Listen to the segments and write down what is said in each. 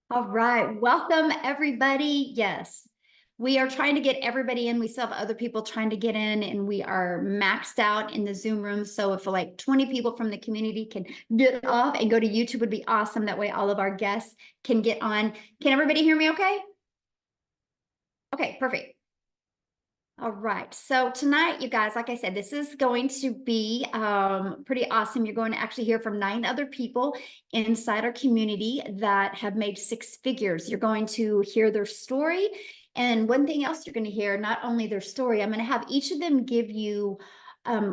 All right, welcome everybody. Yes, we are trying to get everybody in. We still have other people trying to get in, and we are maxed out in the Zoom room. So if like 20 people from the community can get off and go to YouTube, would be awesome. That way all of our guests can get on. Can everybody hear me okay? Okay, perfect. All right. So tonight, you guys, like I said, this is going to be pretty awesome. You're going to actually hear from 9 other people inside our community that have made 6 figures. You're going to hear their story. And one thing else you're going to hear, not only their story, I'm going to have each of them give you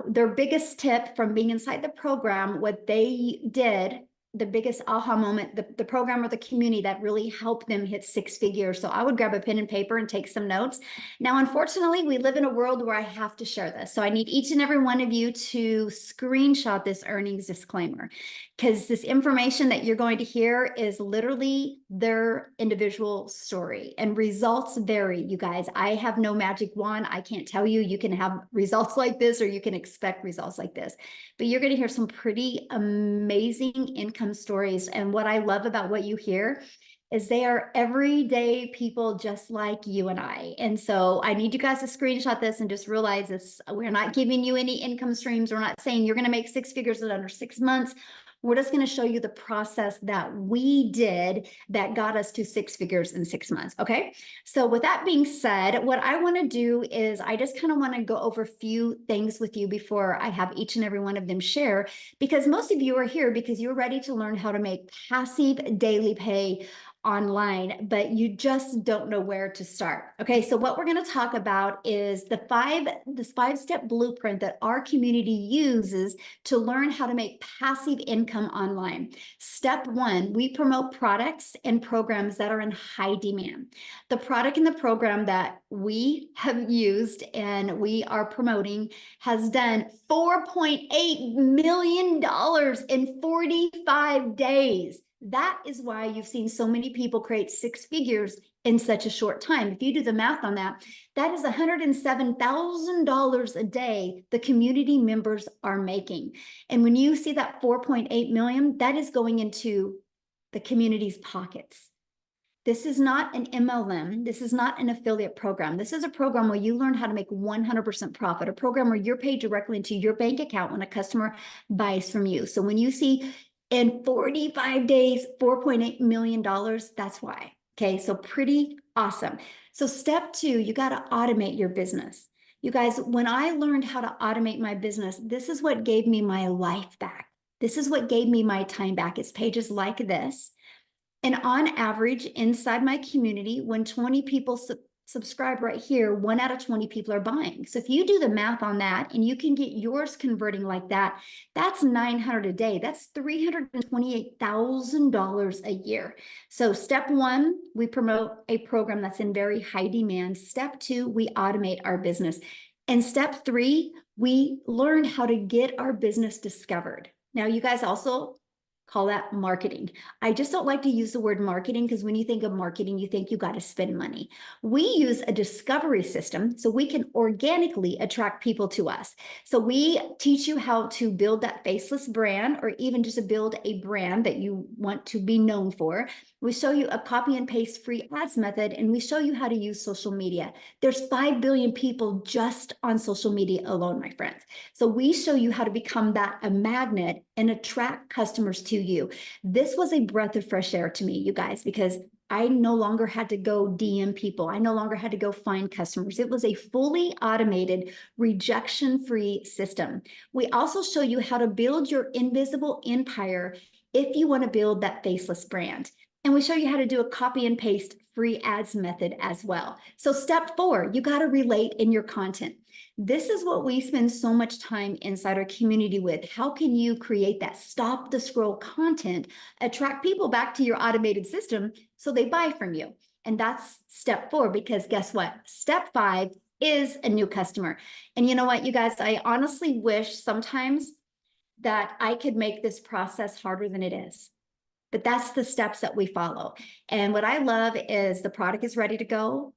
their biggest tip from being inside the program, what they did, the biggest aha moment, the program or the community that really helped them hit 6 figures. So I would grab a pen and paper and take some notes. Now, unfortunately, we live in a world where I have to share this. So I need each and every one of you to screenshot this earnings disclaimer, because this information that you're going to hear is literally their individual story, and results vary, you guys. I have no magic wand. I can't tell you, you can have results like this or you can expect results like this, but you're going to hear some pretty amazing income stories. And what I love about what you hear is they are everyday people just like you and I. And so I need you guys to screenshot this and just realize this. We're not giving you any income streams. We're not saying you're going to make 6 figures in under 6 months. We're just going to show you the process that we did that got us to 6 figures in 6 months. Okay. So with that being said, what I want to do is I just kind of want to go over a few things with you before I have each and every one of them share, because most of you are here because you're ready to learn how to make passive daily pay online, but you just don't know where to start. Okay, so what we're going to talk about is this 5-step blueprint that our community uses to learn how to make passive income online. Step 1, we promote products and programs that are in high demand. The product and the program that we have used and we are promoting has done $4.8 million in 45 days. That is why you've seen so many people create 6 figures in such a short time. If you do the math on that, that is $107,000 a day the community members are making. And when you see that 4.8 million, that is going into the community's pockets. This is not an MLM. This is not an affiliate program. This is a program where you learn how to make 100% profit, a program where you're paid directly into your bank account when a customer buys from you. So when you see in 45 days, $4.8 million, that's why. Okay, so pretty awesome. So step 2, you got to automate your business. You guys, when I learned how to automate my business, this is what gave me my life back. This is what gave me my time back. It's pages like this. And on average, inside my community, when 20 people subscribe right here, 1 out of 20 people are buying. So if you do the math on that and you can get yours converting like that, that's $900 a day. That's $328,000 a year. So step 1, we promote a program that's in very high demand. Step 2, we automate our business. And step 3, we learn how to get our business discovered. Now, you guys also call that marketing. I just don't like to use the word marketing because when you think of marketing, you think you got to spend money. We use a discovery system so we can organically attract people to us. So we teach you how to build that faceless brand, or even just to build a brand that you want to be known for. We show you a copy and paste free ads method, and we show you how to use social media. There's 5 billion people just on social media alone, my friends. So we show you how to become a magnet and attract customers to you. This was a breath of fresh air to me, you guys, because I no longer had to go DM people. I no longer had to go find customers. It was a fully automated, rejection-free system. We also show you how to build your invisible empire if you want to build that faceless brand. And we show you how to do a copy and paste free ads method as well. So step 4, you got to relate in your content. This is what we spend so much time inside our community with. How can you create that stop the scroll content, attract people back to your automated system so they buy from you? And that's step 4, because guess what? Step 5 is a new customer. And you know what, you guys, I honestly wish sometimes that I could make this process harder than it is. But that's the steps that we follow. And what I love is the product is ready to go.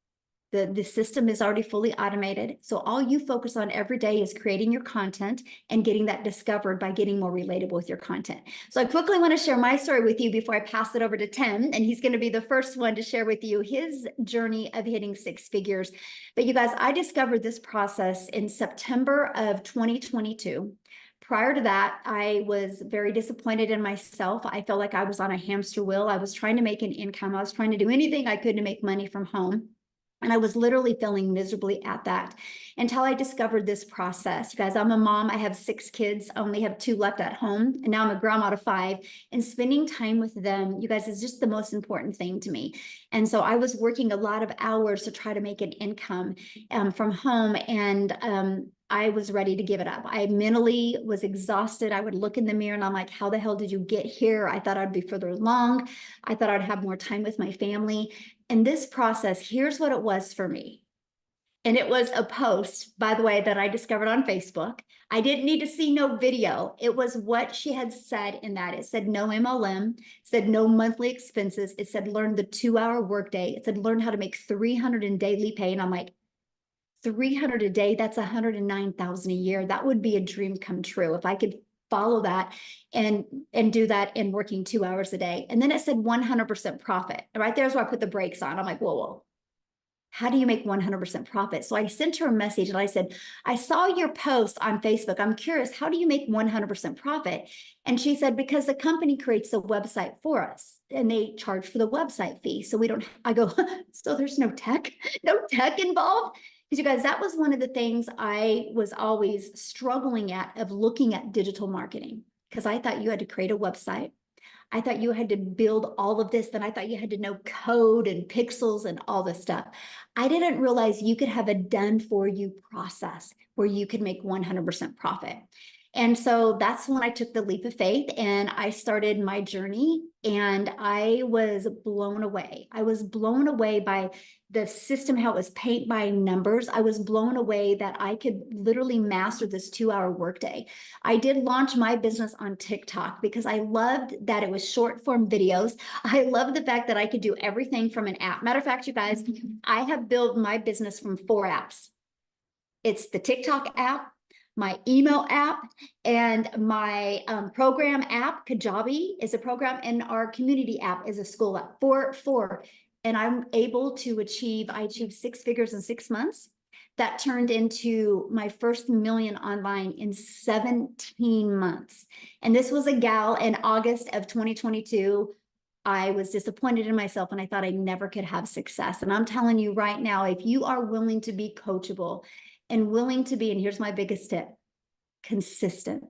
The system is already fully automated. So all you focus on every day is creating your content and getting that discovered by getting more relatable with your content. So I quickly want to share my story with you before I pass it over to Tim. And he's going to be the first one to share with you his journey of hitting six figures. But you guys, I discovered this process in September of 2022. Prior to that, I was very disappointed in myself. I felt like I was on a hamster wheel. I was trying to make an income. I was trying to do anything I could to make money from home. And I was literally failing miserably at that until I discovered this process. You guys, I'm a mom. I have 6 kids. I only have 2 left at home. And now I'm a grandma to 5. And spending time with them, you guys, is just the most important thing to me. And so I was working a lot of hours to try to make an income from home. And I was ready to give it up. I mentally was exhausted. I would look in the mirror and I'm like, how the hell did you get here? I thought I'd be further along. I thought I'd have more time with my family. And this process, here's what it was for me. And it was a post, by the way, that I discovered on Facebook. I didn't need to see no video. It was what she had said in that. It said no MLM, said no monthly expenses. It said learn the 2-hour workday. It said learn how to make 300 in daily pay. And I'm like, 300 a day, that's 109,000 a year. That would be a dream come true if I could follow that and do that in working 2 hours a day. And then it said 100% profit. And right there's where I put the brakes on. I'm like, whoa, how do you make 100% profit? So I sent her a message and I said, I saw your post on Facebook. I'm curious, how do you make 100% profit? And she said, because the company creates a website for us and they charge for the website fee. So we don't, I go, so there's no tech involved? Because you guys, that was one of the things I was always struggling at, of looking at digital marketing, because I thought you had to create a website. I thought you had to build all of this. Then I thought you had to know code and pixels and all this stuff. I didn't realize you could have a done for you process where you could make 100% profit. And so that's when I took the leap of faith and I started my journey, and I was blown away. I was blown away by the system, how it was paint by numbers. I was blown away that I could literally master this 2-hour workday. I did launch my business on TikTok because I loved that it was short form videos. I love the fact that I could do everything from an app. Matter of fact, you guys, I have built my business from 4 apps. It's the TikTok app, my email app, and my program app. Kajabi is a program, and our community app is a school app. Four. And I'm able to I achieved 6 figures in 6 months. That turned into my first million online in 17 months. And this was a gal in August of 2022. I was disappointed in myself and I thought I never could have success. And I'm telling you right now, if you are willing to be coachable and willing to be, and here's my biggest tip, consistent.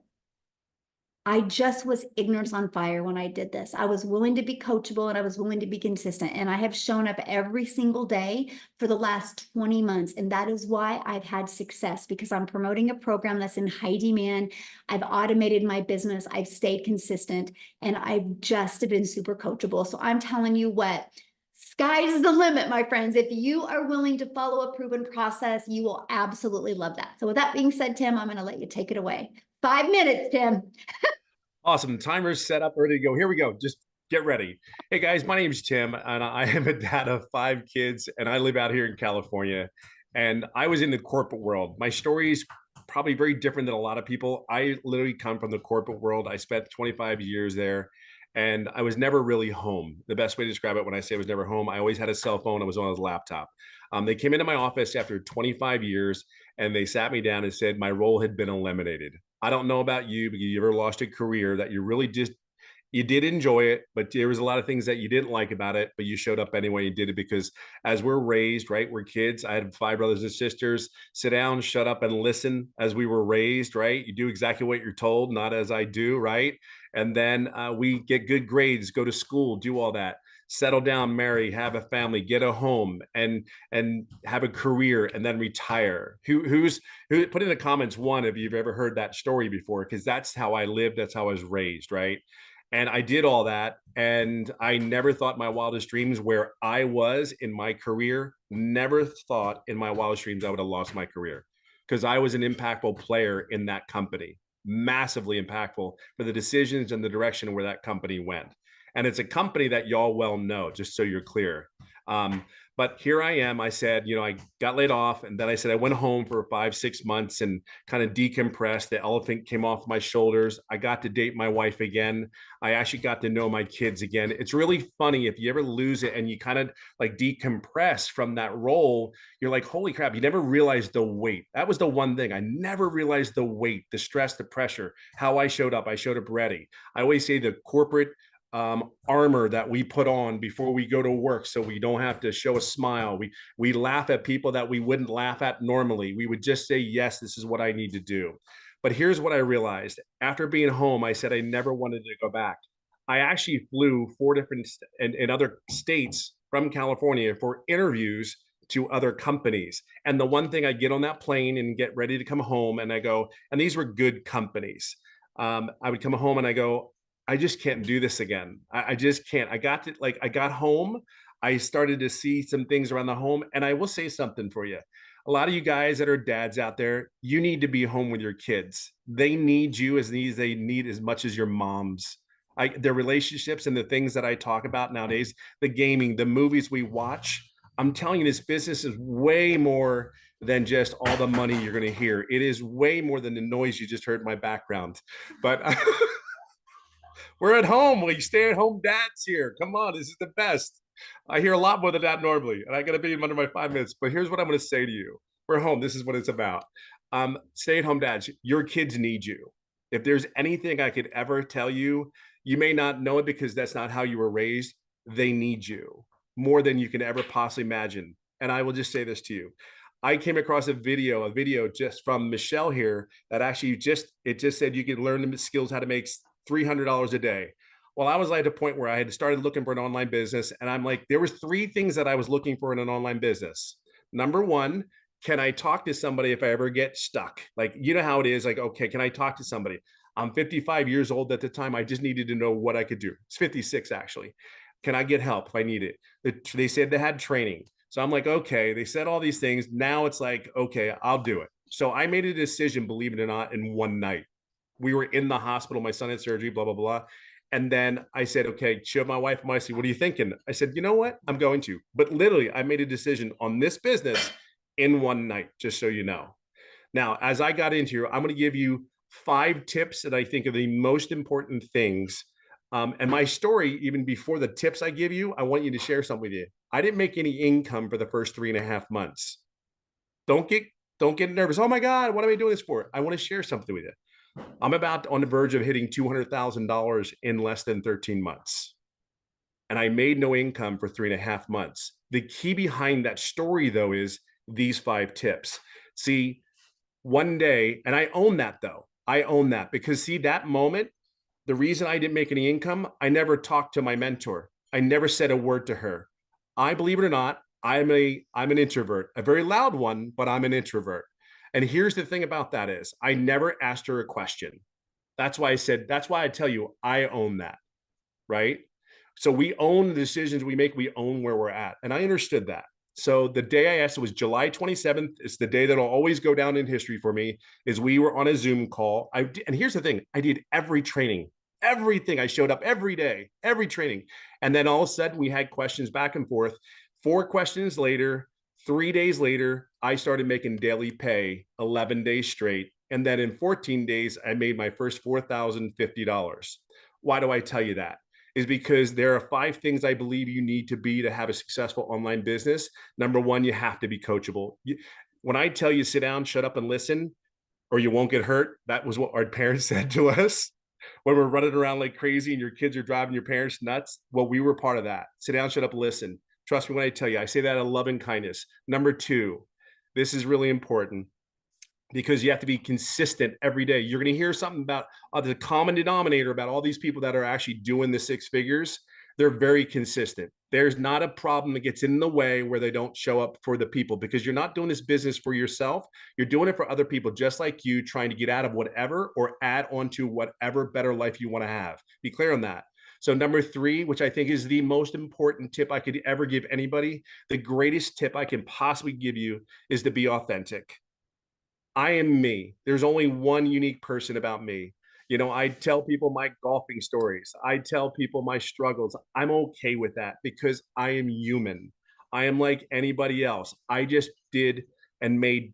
I just was ignorance on fire when I did this. I was willing to be coachable and I was willing to be consistent. And I have shown up every single day for the last 20 months. And that is why I've had success, because I'm promoting a program that's in high demand. I've automated my business. I've stayed consistent, and I've just been super coachable. So I'm telling you what, sky's the limit, my friends. If you are willing to follow a proven process, you will absolutely love that. So with that being said, Tim, I'm going to let you take it away. 5 minutes, Tim. Awesome. Timer's set up, ready to go. Here we go. Just get ready. Hey guys, my name is Tim, and I am a dad of 5 kids, and I live out here in California. And I was in the corporate world. My story is probably very different than a lot of people. I literally come from the corporate world. I spent 25 years there, and I was never really home. The best way to describe it, when I say I was never home, I always had a cell phone. I was on a laptop. They came into my office after 25 years, and they sat me down and said my role had been eliminated. I don't know about you, but you ever lost a career that you really just, you did enjoy it, but there was a lot of things that you didn't like about it, but you showed up anyway and did it. Because as we're raised, right, we're kids. I had 5 brothers and sisters. Sit down, shut up, and listen. As we were raised, right, you do exactly what you're told, not as I do, right? And then we get good grades, go to school, do all that, settle down, marry, have a family, get a home, and have a career, and then retire. Who put in the comments one if you've ever heard that story before, because that's how I lived, that's how I was raised, right? And I did all that, and I never thought my wildest dreams, where I was in my career, never thought in my wildest dreams I would have lost my career, because I was an impactful player in that company, massively impactful for the decisions and the direction where that company went. And it's a company that y'all well know, just so you're clear. But here I am. I said, I got laid off, and then I said I went home for 5, 6 months and kind of decompressed. The elephant came off my shoulders. I got to date my wife again. I actually got to know my kids again. It's really funny if you ever lose it and you kind of like decompress from that role. You're like, holy crap, you never realized the weight. That was the one thing. I never realized the weight, the stress, the pressure, how I showed up. I showed up ready. I always say the corporate armor that we put on before we go to work, so we don't have to show a smile. We laugh at people that we wouldn't laugh at normally. We would just say, yes, this is what I need to do. But here's what I realized after being home. I said I never wanted to go back. I actually flew 4 different in other states from California for interviews to other companies. And the one thing, I get on that plane and get ready to come home, and I go, and these were good companies. I would come home and I go, I just can't do this again. I just can't. I got home. I started to see some things around the home. And I will say something for you. A lot of you guys that are dads out there, you need to be home with your kids. They need you as they need as much as your moms. Their relationships and the things that I talk about nowadays, the gaming, the movies we watch. I'm telling you, this business is way more than just all the money you're going to hear. It is way more than the noise you just heard in my background. But we're at home. We stay at home dads here. Come on, this is the best. I hear a lot more than that normally, and I got to be under my 5 minutes. But here's what I'm going to say to you: we're home. This is what it's about. Stay at home dads. Your kids need you. If there's anything I could ever tell you, you may not know it because that's not how you were raised. They need you more than you can ever possibly imagine. And I will just say this to you: I came across a video just from Michelle here that actually just said you could learn the skills how to make $300 a day. Well, I was like at a point where I had started looking for an online business, and I'm like, there were 3 things that I was looking for in an online business. Number one, can I talk to somebody if I ever get stuck? Like, you know how it is. Like, okay, can I talk to somebody? I'm 55 years old at the time. I just needed to know what I could do. It's 56 actually. Can I get help if I need it? They said they had training. So I'm like, okay, they said all these things. Now it's like, okay, I'll do it. So I made a decision, believe it or not, in one night. We were in the hospital. My son had surgery, blah, blah, blah. And then I said, okay, showed my wife, I said, what are you thinking? I said, you know what? I'm going to. But literally, I made a decision on this business in one night, just so you know. Now, as I got into here, I'm going to give you 5 tips that I think are the most important things. And my story, even before the tips I give you, I want you to share something with you. I didn't make any income for the first 3.5 months. Don't get don't get nervous. Oh my God, what am I doing this for? I want to share something with you. I'm about on the verge of hitting $200,000 in less than 13 months. And I made no income for 3.5 months. The key behind that story, though, is these 5 tips. See, one day, and I own that, though. I own that because, see, that moment, the reason I didn't make any income, I never talked to my mentor. I never said a word to her. I, believe it or not, I'm an introvert, a very loud one, but I'm an introvert. And here's the thing about that is I never asked her a question. That's why I said, that's why I tell you, I own that, right? So we own the decisions we make, we own where we're at. And I understood that. So the day I asked, it was July 27th. It's the day that'll always go down in history for me, is we were on a Zoom call. And here's the thing, I did every training, everything. I showed up every day, every training. And then all of a sudden we had questions back and forth. 4 questions later, 3 days later, I started making daily pay 11 days straight. And then in 14 days, I made my first $4,050. Why do I tell you that? Is because there are 5 things I believe you need to be to have a successful online business. Number one, you have to be coachable. When I tell you sit down, shut up, and listen, or you won't get hurt, that was what our parents said to us when we're running around like crazy and your kids are driving your parents nuts. Well, we were part of that. Sit down, shut up, listen. Trust me when I tell you, I say that out of love and kindness. Number 2, this is really important because you have to be consistent every day. You're going to hear something about the common denominator about all these people that are actually doing the 6 figures. They're very consistent. There's not a problem that gets in the way where they don't show up for the people, because you're not doing this business for yourself. You're doing it for other people just like you, trying to get out of whatever or add on to whatever better life you want to have. Be clear on that. So number 3, which I think is the most important tip I could ever give anybody, the greatest tip I can possibly give you, is to be authentic. I am me. There's only one unique person about me. I tell people my golfing stories. I tell people my struggles. I'm okay with that because I am human. I am like anybody else. I just did and made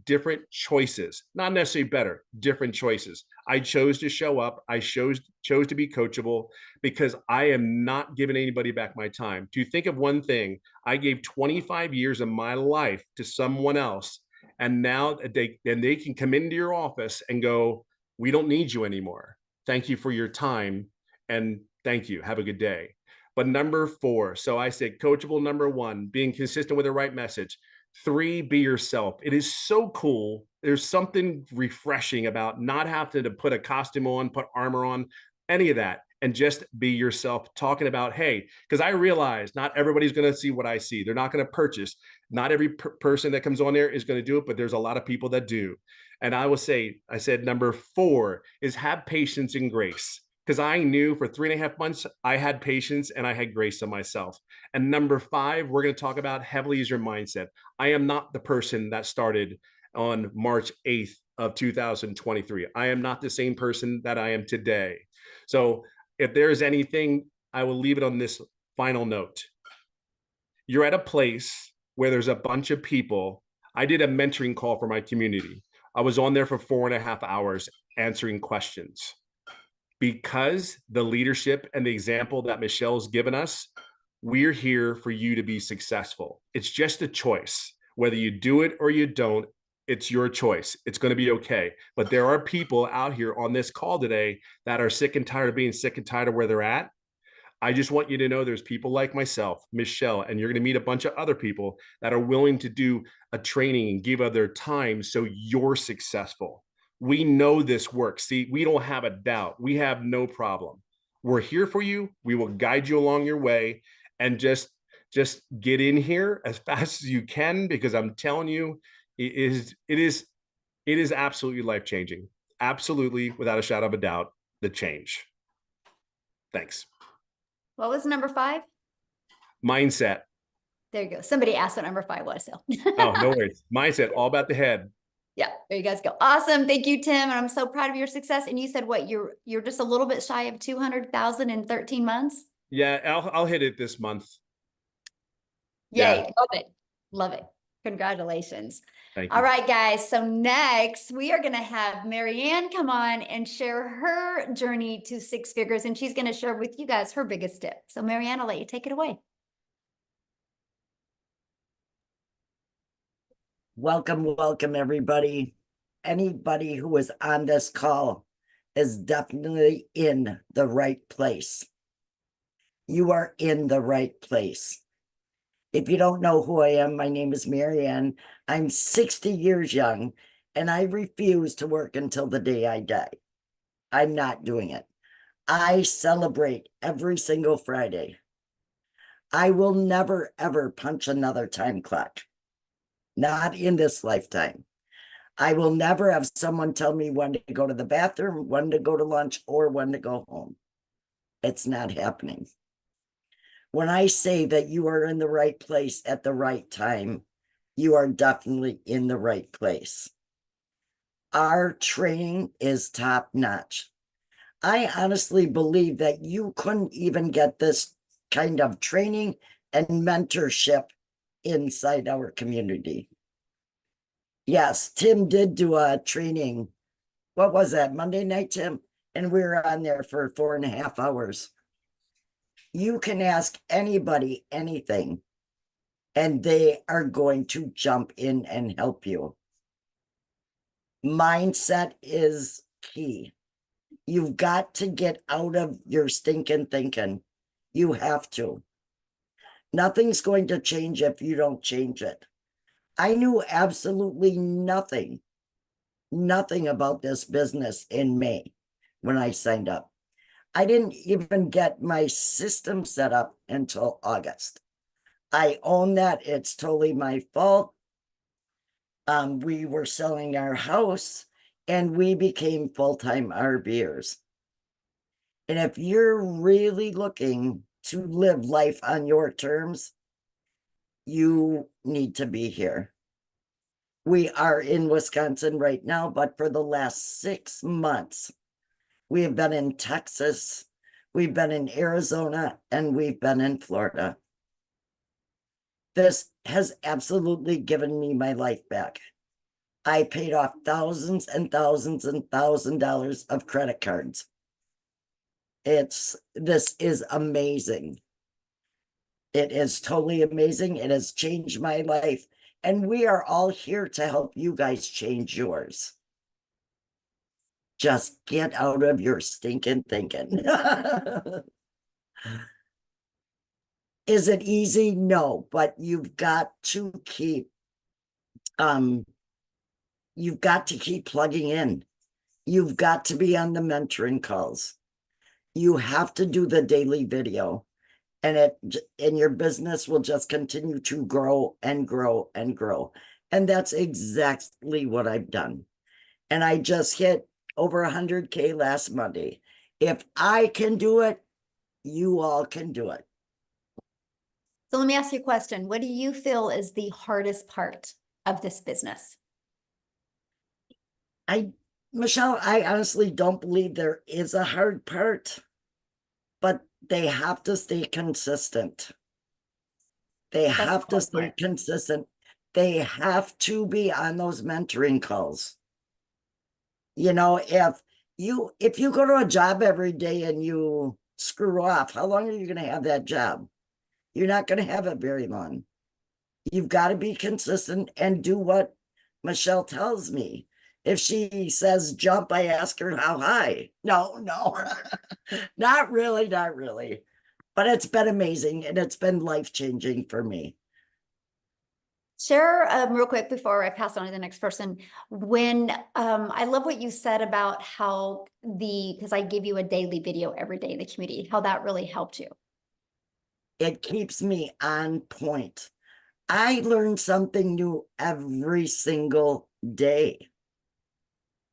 different choices, not necessarily better, different choices. I chose to show up. I chose to be coachable because I am not giving anybody back my time. To think of one thing, I gave 25 years of my life to someone else, and now they can come into your office and go, "We don't need you anymore. Thank you for your time, and thank you. Have a good day." But number 4, so I said coachable. Number 1, being consistent with the right message. 3, be yourself. It is so cool. There's something refreshing about not having to put a costume on, put armor on, any of that, and just be yourself, talking about, hey, because I realize not everybody's going to see what I see. They're not going to purchase. Not every person that comes on there is going to do it, but there's a lot of people that do. And I will say, I said number 4 is have patience and grace. Because I knew for 3.5 months, I had patience and I had grace on myself. And number 5, we're going to talk about heavily is your mindset. I am not the person that started on March 8th of 2023. I am not the same person that I am today. So if there's anything, I will leave it on this final note. You're at a place where there's a bunch of people. I did a mentoring call for my community. I was on there for 4.5 hours answering questions because the leadership and the example that Michelle's given us, we're here for you to be successful. It's just a choice. Whether you do it or you don't, it's your choice. It's going to be okay. But there are people out here on this call today that are sick and tired of being sick and tired of where they're at. I just want you to know there's people like myself, Michelle, and you're going to meet a bunch of other people that are willing to do a training and give of their time so you're successful. We know this works. See, we don't have a doubt. We have no problem. We're here for you. We will guide you along your way, and just get in here as fast as you can, because I'm telling you, it is absolutely life-changing. Absolutely, without a shadow of a doubt, the change. Thanks. What was number 5? Mindset. There you go. Somebody asked what number 5 was. So Oh, no worries. Mindset, all about the head. yeah, there you guys go. Awesome. Thank you, Tim. And I'm so proud of your success. And you said what, you're just a little bit shy of 200,000 in 13 months? Yeah, I'll hit it this month. Yay. Yeah. Love it. Love it. Congratulations. Thank All you. right, guys. So next we are going to have Marianne come on and share her journey to 6 figures. And she's going to share with you guys her biggest tip. So Marianne, I'll let you take it away. Welcome, everybody. Anybody who is on this call is definitely in the right place. You are in the right place. If you don't know who I am, my name is Marianne. I'm 60 years young, and I refuse to work until the day I die. I'm not doing it. I celebrate every single Friday. I will never, ever punch another time clock. Not in this lifetime. I will never have someone tell me when to go to the bathroom, when to go to lunch, or when to go home. It's not happening. When I say that you are in the right place at the right time, you are definitely in the right place. Our training is top notch. I honestly believe that you couldn't even get this kind of training and mentorship inside our community. Yes, Tim did do a training. What was that, Monday night, Tim? And we were on there for 4.5 hours. You can ask anybody anything, and they are going to jump in and help you. Mindset is key. You've got to get out of your stinking thinking. You have to. Nothing's going to change if you don't change it. I knew absolutely nothing about this business in May when I signed up. I didn't even get my system set up until August. I own that. It's totally my fault. We were selling our house and we became full-time RVers. And if you're really looking to live life on your terms, you need to be here. We are in Wisconsin right now, but for the last 6 months, we have been in Texas, we've been in Arizona, and we've been in Florida. This has absolutely given me my life back. I paid off thousands and thousands and $1,000 of credit cards. This is amazing. It is totally amazing. It has changed my life. And we are all here to help you guys change yours. Just get out of your stinking thinking. Is it easy? No, but you've got to keep plugging in. You've got to be on the mentoring calls. You have to do the daily video, and your business will just continue to grow and grow and grow. And that's exactly what I've done. And I just hit over 100K last Monday. If I can do it, you all can do it. So let me ask you a question. What do you feel is the hardest part of this business? Michelle, I honestly don't believe there is a hard part, but they have to stay consistent. They have to stay consistent. They have to be on those mentoring calls. You know, if you go to a job every day and you screw off, how long are you going to have that job? You're not going to have it very long. You've got to be consistent and do what Michelle tells me. If she says jump, I ask her how high. No, not really. But it's been amazing, and it's been life-changing for me. Share real quick before I pass on to the next person. When I love what you said about how because I give you a daily video every day in the community, how that really helped you. It keeps me on point. I learn something new every single day.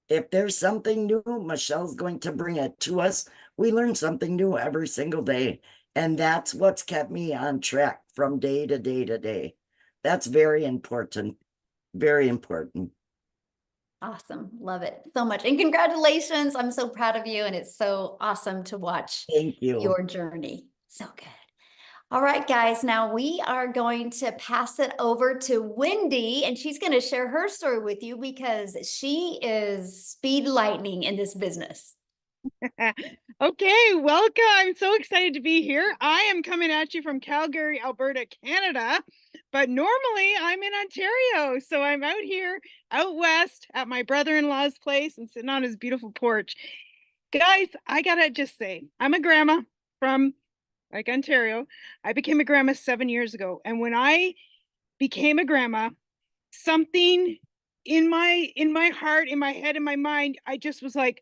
If there's something new, Michelle's going to bring it to us. We learn something new every single day. And that's what's kept me on track from day to day to day. That's very important. Very important. Awesome. Love it so much. And congratulations. I'm so proud of you. And it's so awesome to watch Thank you. Your journey. So good. All right, guys. Now we are going to pass it over to Wendy, and she's going to share her story with you because she is speed lightning in this business. Okay, welcome. I'm so excited to be here. I am coming at you from Calgary, Alberta, Canada, but normally I'm in Ontario. So I'm out here, out west at my brother-in-law's place and sitting on his beautiful porch. Guys, I gotta just say, I'm a grandma from Ontario. I became a grandma 7 years ago. And when I became a grandma, something in my heart, in my head, in my mind, I just was like,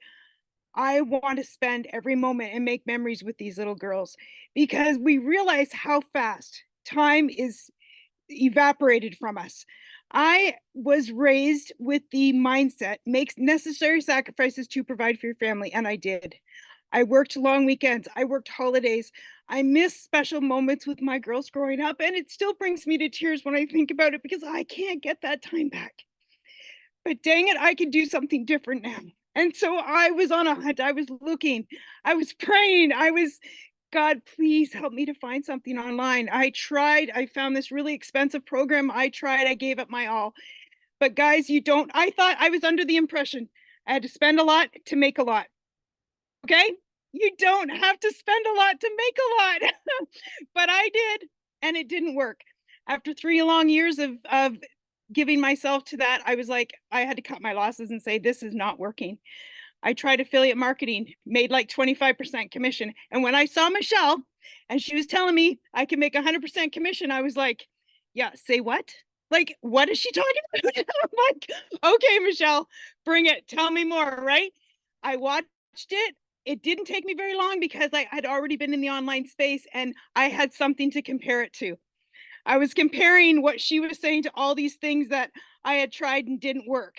I want to spend every moment and make memories with these little girls, because we realize how fast time is evaporated from us. I was raised with the mindset, make necessary sacrifices to provide for your family, and I did. I worked long weekends. I worked holidays. I miss special moments with my girls growing up, and it still brings me to tears when I think about it because I can't get that time back. But dang it, I could do something different now. And so I was on a hunt. I was looking. I was praying. God, please help me to find something online. I tried. I found this really expensive program. I tried. I gave it my all. But guys, I thought I was under the impression I had to spend a lot to make a lot. Okay? You don't have to spend a lot to make a lot. But I did, and it didn't work. After 3 long years of giving myself to that, I was like, I had to cut my losses and say, this is not working. I tried affiliate marketing, made like 25% commission. And when I saw Michelle and she was telling me I can make 100% commission, I was like, yeah, say what? Like, what is she talking about? I'm like, okay, Michelle, bring it. Tell me more, right? I watched it. It didn't take me very long because I had already been in the online space and I had something to compare it to. I was comparing what she was saying to all these things that I had tried and didn't work.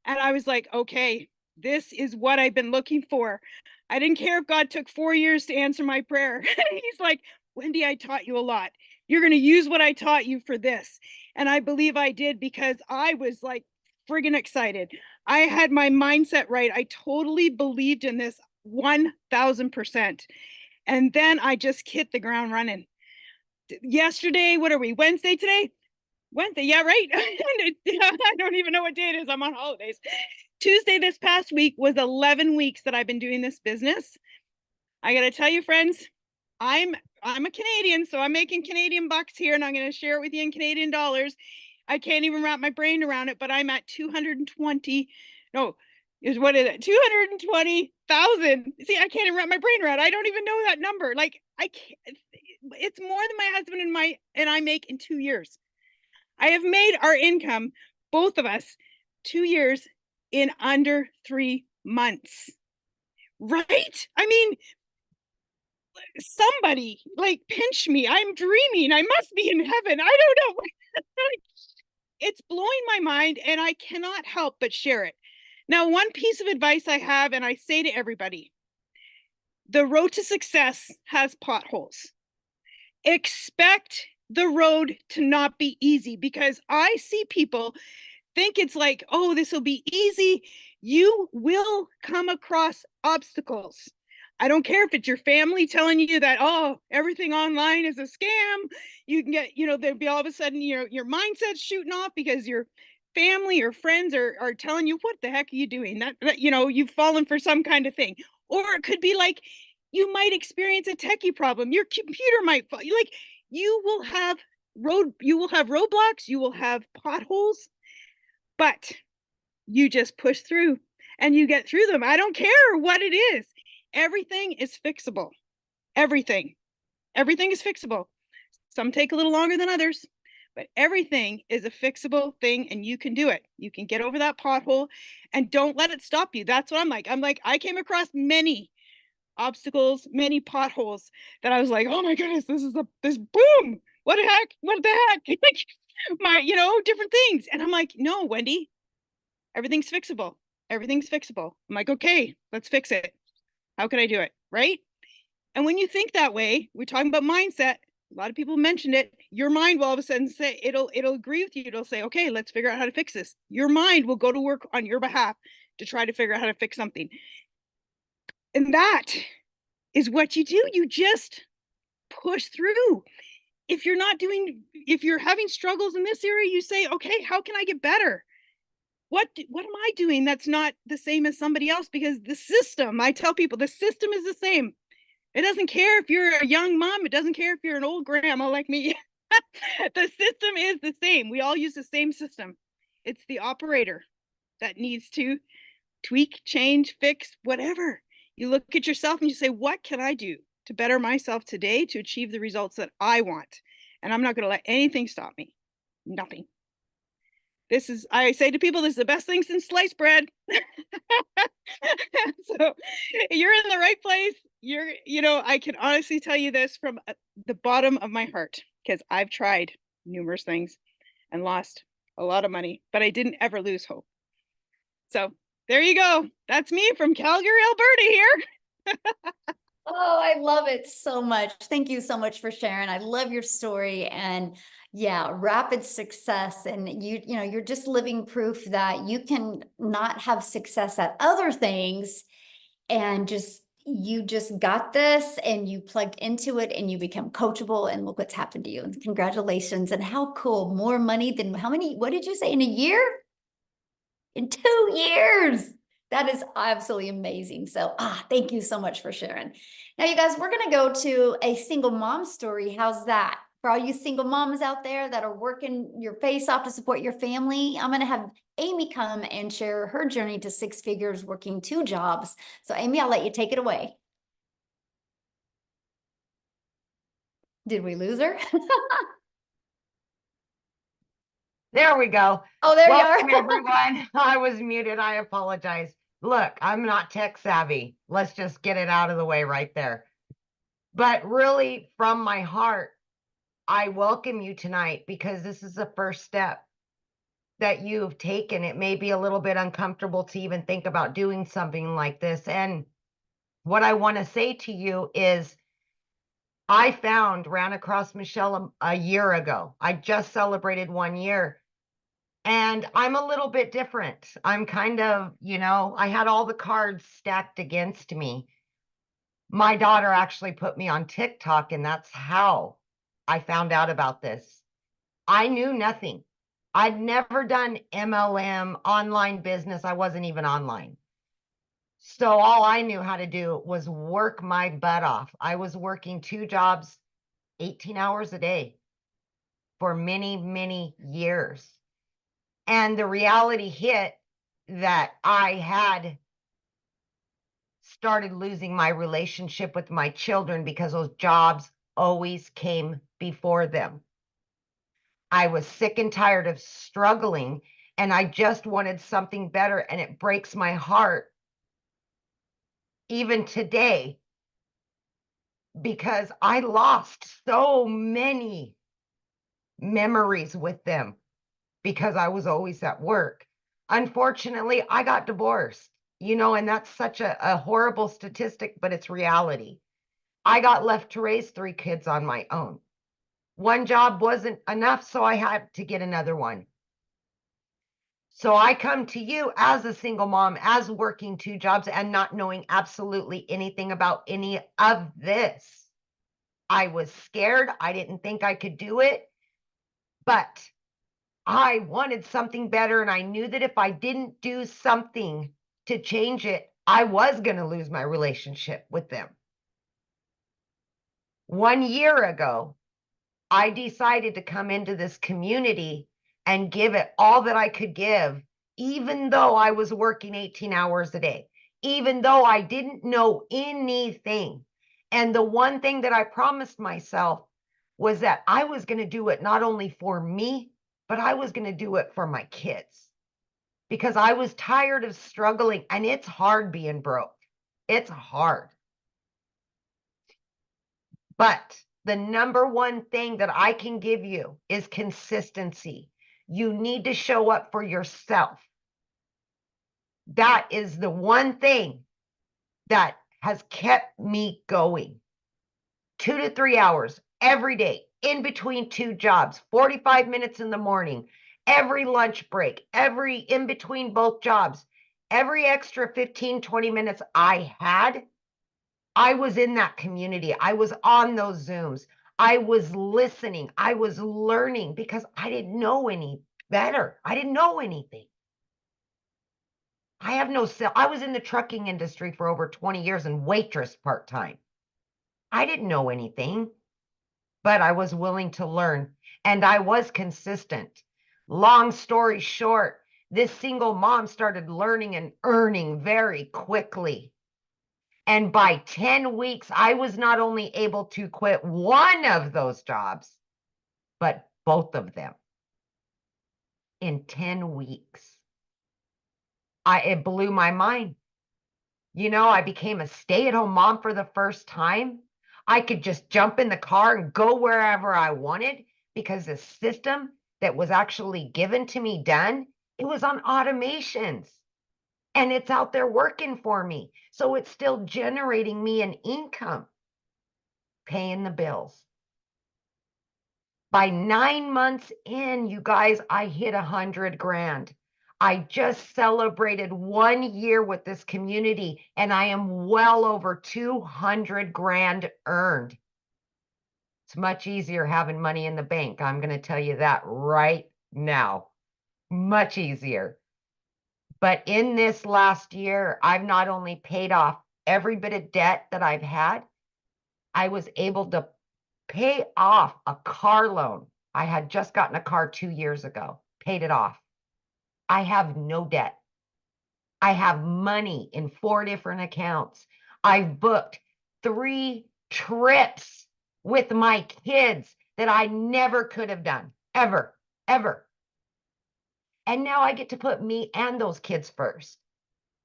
And I was like, okay, this is what I've been looking for. I didn't care if God took 4 years to answer my prayer. He's like, Wendy, I taught you a lot. You're going to use what I taught you for this. And I believe I did because I was like friggin' excited. I had my mindset right. I totally believed in this 1000%. And then I just hit the ground running. yesterday, what are we, Wednesday today? Wednesday, yeah, right. I don't even know what day it is. I'm on holidays. Tuesday this past week was 11 weeks that I've been doing this business. I gotta tell you, friends, I'm a Canadian, so I'm making Canadian bucks here, and I'm gonna share it with you in Canadian dollars. I can't even wrap my brain around it, but I'm at 220. No, what is it? 220,000. See, I can't even wrap my brain around it. I don't even know that number. Like, I can't. It's more than my husband and I make in 2 years. I have made our income, both of us, 2 years in under 3 months. Right? I mean, somebody like pinch me. I'm dreaming. I must be in heaven. I don't know. It's blowing my mind, and I cannot help but share it. Now, one piece of advice I have, and I say to everybody, the road to success has potholes. Expect the road to not be easy, because I see people think it's like, oh, this will be easy. You will come across obstacles. I don't care if it's your family telling you that, oh, everything online is a scam. You can get, there'll be all of a sudden your mindset's shooting off because your family or friends are telling you, what the heck are you doing? That you've fallen for some kind of thing. Or it could be like, you might experience a techie problem. Your computer might fall. Like, you will have roadblocks, you will have potholes, but you just push through and you get through them. I don't care what it is. Everything is fixable. Everything is fixable. Some take a little longer than others, but everything is a fixable thing, and you can do it. You can get over that pothole, and don't let it stop you. That's what I'm like. I came across many obstacles, many potholes that I was like, oh my goodness, this boom. What the heck? Like, different things. And I'm like, no, Wendy, everything's fixable. Everything's fixable. I'm like, okay, let's fix it. How can I do it? Right? And when you think that way, we're talking about mindset. A lot of people mentioned it. Your mind will all of a sudden say, it'll agree with you. It'll say, okay, let's figure out how to fix this. Your mind will go to work on your behalf to try to figure out how to fix something. And that is what you do. You just push through. If you're having struggles in this area, you say, okay, how can I get better? What am I doing that's not the same as somebody else? Because the system, I tell people, the system is the same. It doesn't care if you're a young mom. It doesn't care if you're an old grandma like me. The system is the same. We all use the same system. It's the operator that needs to tweak, change, fix, whatever. You look at yourself and you say, what can I do to better myself today to achieve the results that I want? And I'm not going to let anything stop me. Nothing. I say to people, this is the best thing since sliced bread. So you're in the right place. I can honestly tell you this from the bottom of my heart, because I've tried numerous things and lost a lot of money, but I didn't ever lose hope. So there you go. That's me from Calgary, Alberta here. Oh, I love it so much. Thank you so much for sharing. I love your story, and yeah, rapid success. And you're just living proof that you can not have success at other things, and you just got this, and you plugged into it, and you become coachable, and look what's happened to you. And congratulations. And how cool. More money than what did you say, in a year? In 2 years. That is absolutely amazing. So, thank you so much for sharing. Now, you guys, we're going to go to a single mom story. How's that? For all you single moms out there that are working your face off to support your family, I'm going to have Amy come and share her journey to 6 figures working 2 jobs. So, Amy, I'll let you take it away. Did we lose her? There we go. Oh, there Welcome, you are. everyone. I was muted. I apologize. Look, I'm not tech savvy. Let's just get it out of the way right there. But really, from my heart, I welcome you tonight, because this is the first step that you've taken. It may be a little bit uncomfortable to even think about doing something like this. And what I want to say to you is, I ran across Michelle a year ago. I just celebrated 1 year. And I'm a little bit different. I'm kind of, I had all the cards stacked against me. My daughter actually put me on TikTok, and that's how I found out about this. I knew nothing. I'd never done MLM, online business. I wasn't even online. So all I knew how to do was work my butt off. I was working 2 jobs, 18 hours a day for many, many years. And the reality hit that I had started losing my relationship with my children because those jobs always came before them. I was sick and tired of struggling, and I just wanted something better. And it breaks my heart even today because I lost so many memories with them because I was always at work. Unfortunately, I got divorced, and that's such a horrible statistic, but it's reality. I got left to raise 3 kids on my own. One job wasn't enough, so I had to get another one. So I come to you as a single mom, as working 2 jobs and not knowing absolutely anything about any of this. I was scared. I didn't think I could do it, but I wanted something better. And I knew that if I didn't do something to change it, I was going to lose my relationship with them. 1 year ago, I decided to come into this community and give it all that I could give, even though I was working 18 hours a day, even though I didn't know anything. And the one thing that I promised myself was that I was going to do it not only for me, but I was going to do it for my kids because I was tired of struggling, and it's hard being broke. It's hard. But the number one thing that I can give you is consistency. You need to show up for yourself. That is the one thing that has kept me going. 2 to 3 hours every day, in between 2 jobs, 45 minutes in the morning, every lunch break, every in between both jobs, every extra 15, 20 minutes I had, I was in that community. I was on those Zooms. I was listening. I was learning because I didn't know any better. I didn't know anything. I was in the trucking industry for over 20 years and waitress part-time. I didn't know anything, but I was willing to learn, and I was consistent. Long story short, this single mom started learning and earning very quickly. And by 10 weeks, I was not only able to quit one of those jobs, but both of them in 10 weeks. It blew my mind. I became a stay-at-home mom for the first time. I could just jump in the car and go wherever I wanted because the system that was actually given to me it was on automations. And it's out there working for me. So it's still generating me an income, paying the bills. By 9 months in, you guys, I hit 100 grand. I just celebrated 1 year with this community, and I am well over 200 grand earned. It's much easier having money in the bank. I'm going to tell you that right now. Much easier. But in this last year, I've not only paid off every bit of debt that I've had, I was able to pay off a car loan. I had just gotten a car 2 years ago, paid it off. I have no debt. I have money in 4 different accounts. I've booked 3 trips with my kids that I never could have done, ever, ever. And now I get to put me and those kids first.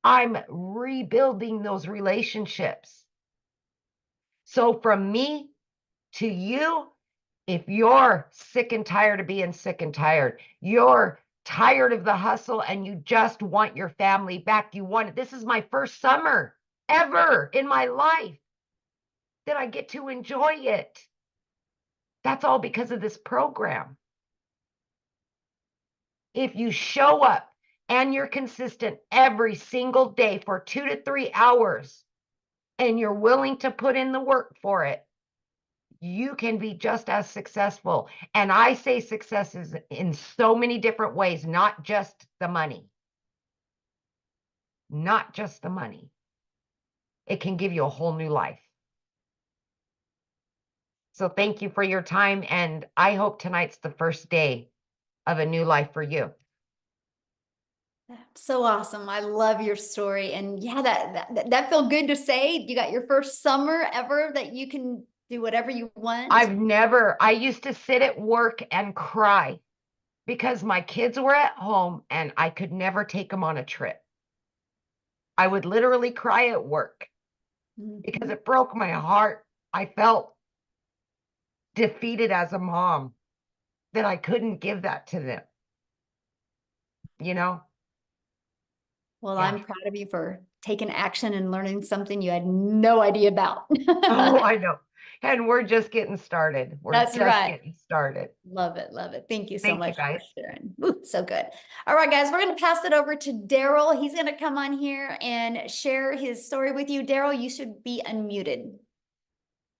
I'm rebuilding those relationships. So from me to you, if you're sick and tired of being sick and tired, you're tired of the hustle and you just want your family back, this is my first summer ever in my life that I get to enjoy it. That's all because of this program. If you show up and you're consistent every single day for 2 to 3 hours and you're willing to put in the work for it, you can be just as successful. And I say success is in so many different ways, not just the money. Not just the money. It can give you a whole new life. So thank you for your time. And I hope tonight's the first day of a new life for you. So awesome. I love your story. And yeah, that felt good to say. You got your first summer ever that you can do whatever you want. I used to sit at work and cry because my kids were at home and I could never take them on a trip. I would literally cry at work because it broke my heart. I felt defeated as a mom that I couldn't give that to them. You know? Well, Yeah. I'm proud of you for taking action and learning something you had no idea about. Oh, I know. And we're just getting started. We're That's just right. getting started. Love it. Love it. Thank you so Thank you, much for guys. sharing. Ooh, so good. All right, guys, we're going to pass it over to Daryl. He's going to come on here and share his story with you. Daryl, you should be unmuted.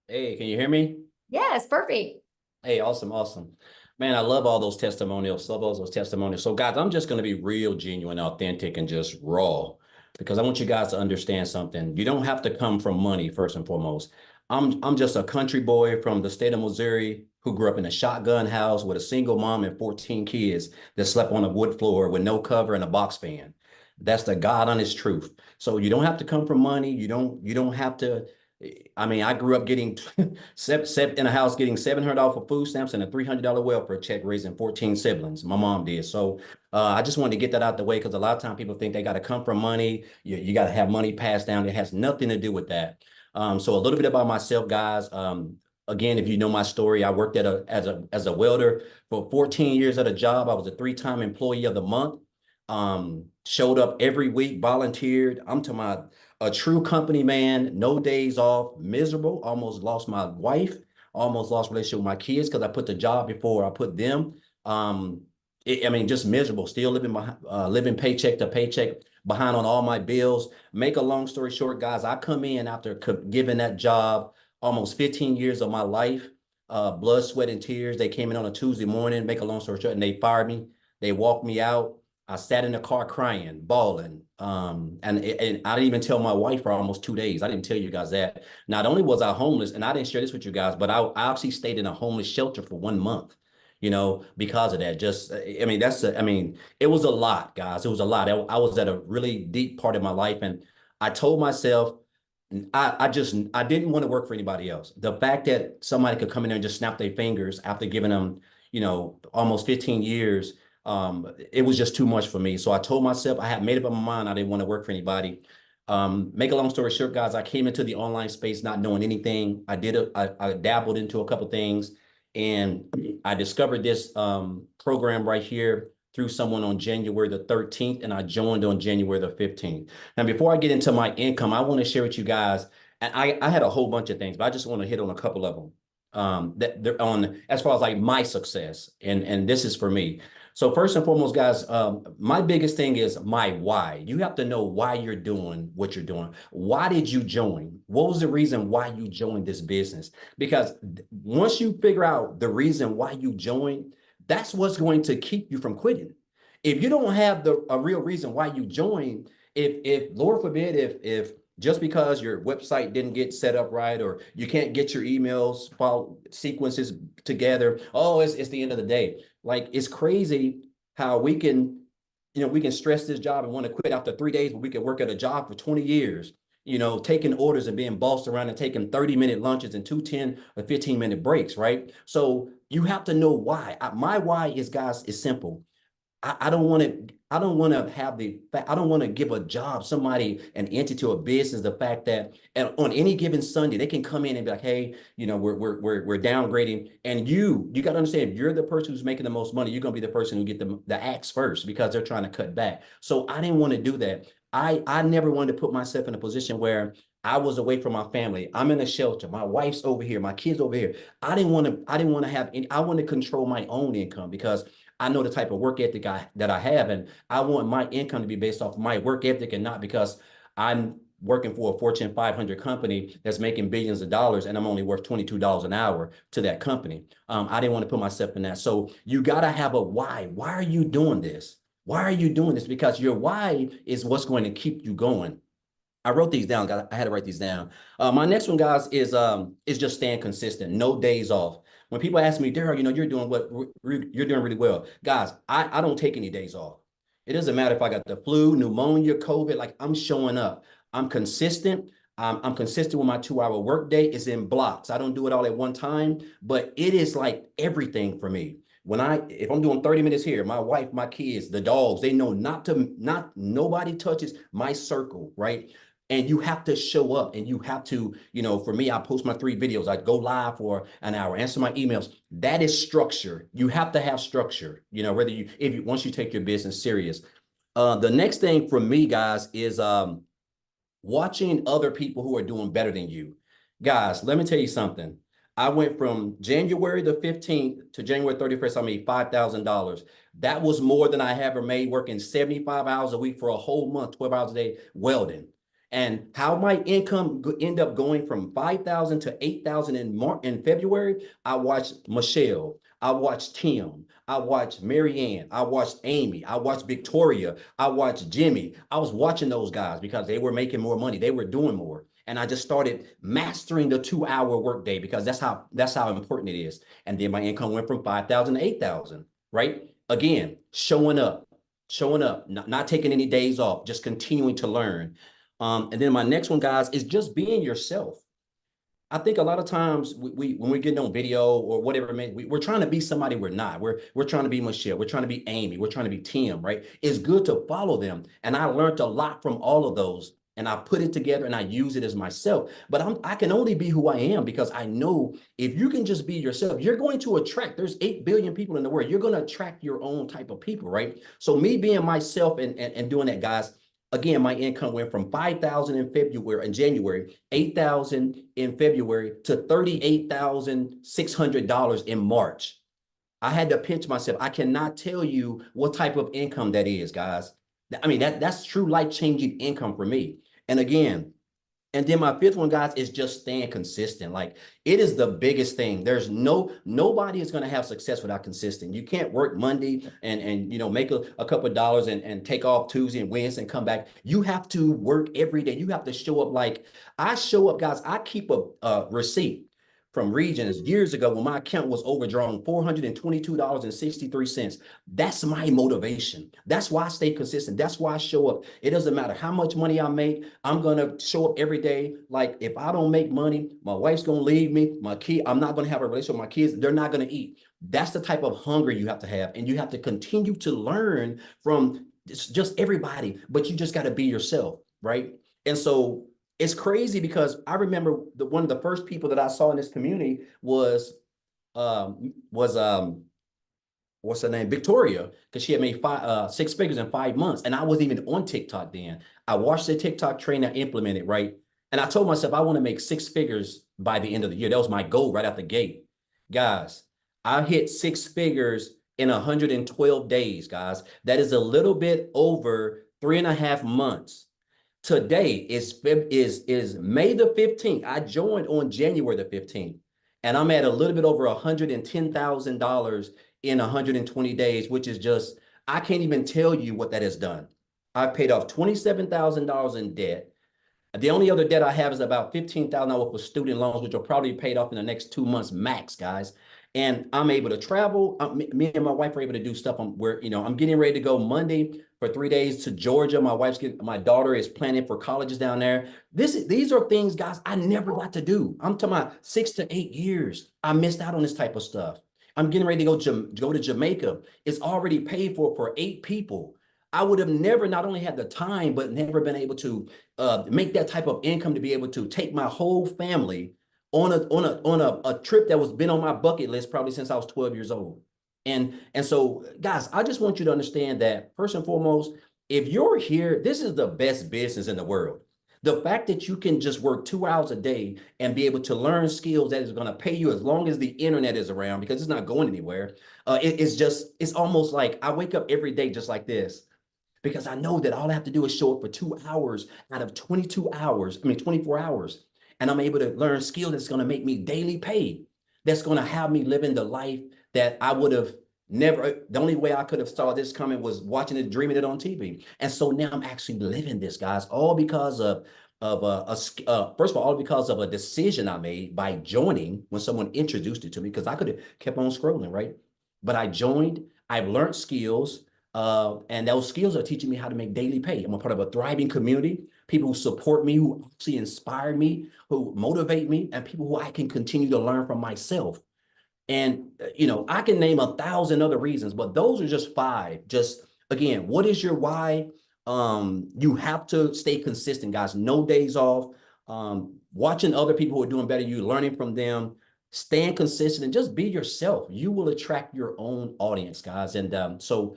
Hey, can you hear me? Yes, perfect. Hey, awesome, awesome. Man, I love all those testimonials, love all those testimonials. So guys, I'm just going to be real, genuine, authentic, and just raw because I want you guys to understand something. You don't have to come from money first and foremost. I'm just a country boy from the state of Missouri who grew up in a shotgun house with a single mom and 14 kids that slept on a wood floor with no cover and a box fan. That's the God honest truth. So you don't have to come from money. You don't have to. I mean, I grew up getting in a house getting $700 for food stamps and a $300 welfare check, raising 14 siblings. My mom did. So I just wanted to get that out the way because a lot of times people think they got to come from money. You got to have money passed down. It has nothing to do with that. So a little bit about myself, guys. Again, if you know my story, I worked as a welder for 14 years at a job. I was a 3-time employee of the month. Showed up every week, volunteered. I'm to my a true company man, no days off, miserable, almost lost my wife, almost lost relationship with my kids because I put the job before I put them. I mean, just miserable, still living behind, living paycheck to paycheck, behind on all my bills. Make a long story short, guys, I come in after giving that job almost 15 years of my life, blood, sweat, and tears. They came in on a Tuesday morning, make a long story short, and they fired me. They walked me out. I sat in the car crying, bawling. And I didn't even tell my wife for almost 2 days. I didn't tell you guys that. Not only was I homeless, and I didn't share this with you guys, but I actually stayed in a homeless shelter for 1 month, because of that. Just, I mean, it was a lot, guys. It was a lot. I was at a really deep part of my life. And I told myself, I didn't want to work for anybody else. The fact that somebody could come in there and just snap their fingers after giving them, almost 15 years, it was just too much for me. So I told myself, I had made up my mind I didn't want to work for anybody. Make a long story short, guys, I came into the online space not knowing anything. I dabbled into a couple things, and I discovered this program right here through someone on January the 13th, and I joined on January the 15th. Now, before I get into my income, I want to share with you guys, and I had a whole bunch of things, but I just want to hit on a couple of them that they're on as far as like my success, and this is for me. So first and foremost, guys, my biggest thing is my why. You have to know why you're doing what you're doing. Why did you join? What was the reason why you joined this business? Because once you figure out the reason why you joined, that's what's going to keep you from quitting. If you don't have a real reason why you joined, if Lord forbid, if just because your website didn't get set up right, or you can't get your emails file sequences together, oh, it's the end of the day. Like, it's crazy how we can stress this job and want to quit after 3 days, but we can work at a job for 20 years, taking orders and being bossed around and taking 30-minute lunches and 10 or 15-minute breaks, right? So you have to know why. My why is, guys, is simple. I don't want to give a job, somebody, an entity or a business, the fact that, and on any given Sunday, they can come in and be like, hey, we're downgrading. And you got to understand, if you're the person who's making the most money, you're going to be the person who get the axe first because they're trying to cut back. So I didn't want to do that. I never wanted to put myself in a position where I was away from my family. I'm in a shelter. My wife's over here. My kids over here. I didn't want to have any, I want to control my own income because I know the type of work ethic that I have, and I want my income to be based off my work ethic and not because I'm working for a Fortune 500 company that's making billions of dollars, and I'm only worth $22 an hour to that company. I didn't want to put myself in that. So you got to have a why. Why are you doing this? Why are you doing this? Because your why is what's going to keep you going. I wrote these down, guys. I had to write these down. My next one, guys, is just staying consistent. No days off. When people ask me, Daryl, you're doing you're doing really well. Guys, I don't take any days off. It doesn't matter if I got the flu, pneumonia, COVID, like I'm showing up. I'm consistent. I'm consistent with my 2-hour workday. It's in blocks. I don't do it all at one time, but it is like everything for me. If I'm doing 30 minutes here, my wife, my kids, the dogs, they know nobody touches my circle, right? And you have to show up, and you have to, for me, I post my 3 videos. I go live for an hour, answer my emails. That is structure. You have to have structure, once you take your business serious. The next thing for me, guys, is watching other people who are doing better than you. Guys, let me tell you something. I went from January the 15th to January 31st, I made $5,000. That was more than I ever made working 75 hours a week for a whole month, 12 hours a day, welding. And how my income end up going from 5,000 to 8,000 in February, I watched Michelle, I watched Tim, I watched Marianne, I watched Amy, I watched Victoria, I watched Jimmy. I was watching those guys because they were making more money, they were doing more. And I just started mastering the 2-hour workday because that's how important it is. And then my income went from 5,000 to 8,000, right? Again, showing up, not taking any days off, just continuing to learn. And then my next one, guys, is just being yourself. I think a lot of times when we're getting on video or whatever, we're trying to be somebody we're not. We're trying to be Michelle. We're trying to be Amy. We're trying to be Tim, right? It's good to follow them. And I learned a lot from all of those. And I put it together and I use it as myself. But I can only be who I am because I know if you can just be yourself, you're going to attract. There's 8 billion people in the world. You're going to attract your own type of people, right? So me being myself and doing that, guys, again, my income went from 5,000 in January, 8,000 in February to $38,600 in March. I had to pinch myself. I cannot tell you what type of income that is, guys. I mean, that's true life-changing income for me. And again, and then my 5th one, guys, is just staying consistent. Like, it is the biggest thing. There's nobody is going to have success without consistent. You can't work Monday and make a couple of dollars and take off Tuesday and Wednesday and come back. You have to work every day. You have to show up. Like I show up, guys. I keep a receipt from Regions years ago when my account was overdrawn $422.63. That's my motivation. That's why I stay consistent. That's why I show up. It doesn't matter how much money I make. I'm going to show up every day. Like if I don't make money, my wife's going to leave me. I'm not going to have a relationship with my kids. They're not going to eat. That's the type of hunger you have to have. And you have to continue to learn from just everybody, but you just got to be yourself, right? And so it's crazy because I remember one of the first people that I saw in this community was what's her name? Victoria, because she had made 6 figures in 5 months. And I wasn't even on TikTok then. I watched the TikTok trainer implement it, right? And I told myself I want to make 6 figures by the end of the year. That was my goal right out the gate. Guys, I hit 6 figures in 112 days, guys. That is a little bit over 3.5 months. Today is May the 15th. I joined on January the 15th, and I'm at a little bit over $110,000 in 120 days, which is just, I can't even tell you what that has done. I've paid off $27,000 in debt. The only other debt I have is about $15,000 for student loans, which will probably be paid off in the next 2 months max, guys. And I'm able to travel. Me and my wife are able to do stuff. I'm getting ready to go Monday for 3 days to Georgia. My daughter is planning for colleges down there. These are things, guys, I never got to do. I'm talking about 6 to 8 years. I missed out on this type of stuff. I'm getting ready to go to Jamaica. It's already paid for 8 people. I would have never not only had the time, but never been able to make that type of income to be able to take my whole family on a trip that was been on my bucket list probably since I was 12 years old. And so, guys, I just want you to understand that first and foremost, if you're here, this is the best business in the world. The fact that you can just work 2 hours a day and be able to learn skills that is going to pay you as long as the internet is around, because it's not going anywhere. It's almost like I wake up every day just like this, because I know that all I have to do is show up for 2 hours out of 22 hours, 24 hours. And I'm able to learn skills that's going to make me daily pay. That's going to have me living the life that I would have never, the only way I could have saw this coming was watching it, dreaming it on TV. And so now I'm actually living this, guys, all because of first of all because of a decision I made by joining when someone introduced it to me, because I could have kept on scrolling, right? But I joined, I've learned skills, and those skills are teaching me how to make daily pay. I'm a part of a thriving community, people who support me, who actually inspire me, who motivate me, and people who I can continue to learn from myself. And, I can name 1,000 other reasons, but those are just 5. Just again, what is your why? You have to stay consistent, guys. No days off. Watching other people who are doing better, you learning from them, staying consistent, and just be yourself. You will attract your own audience, guys. And so,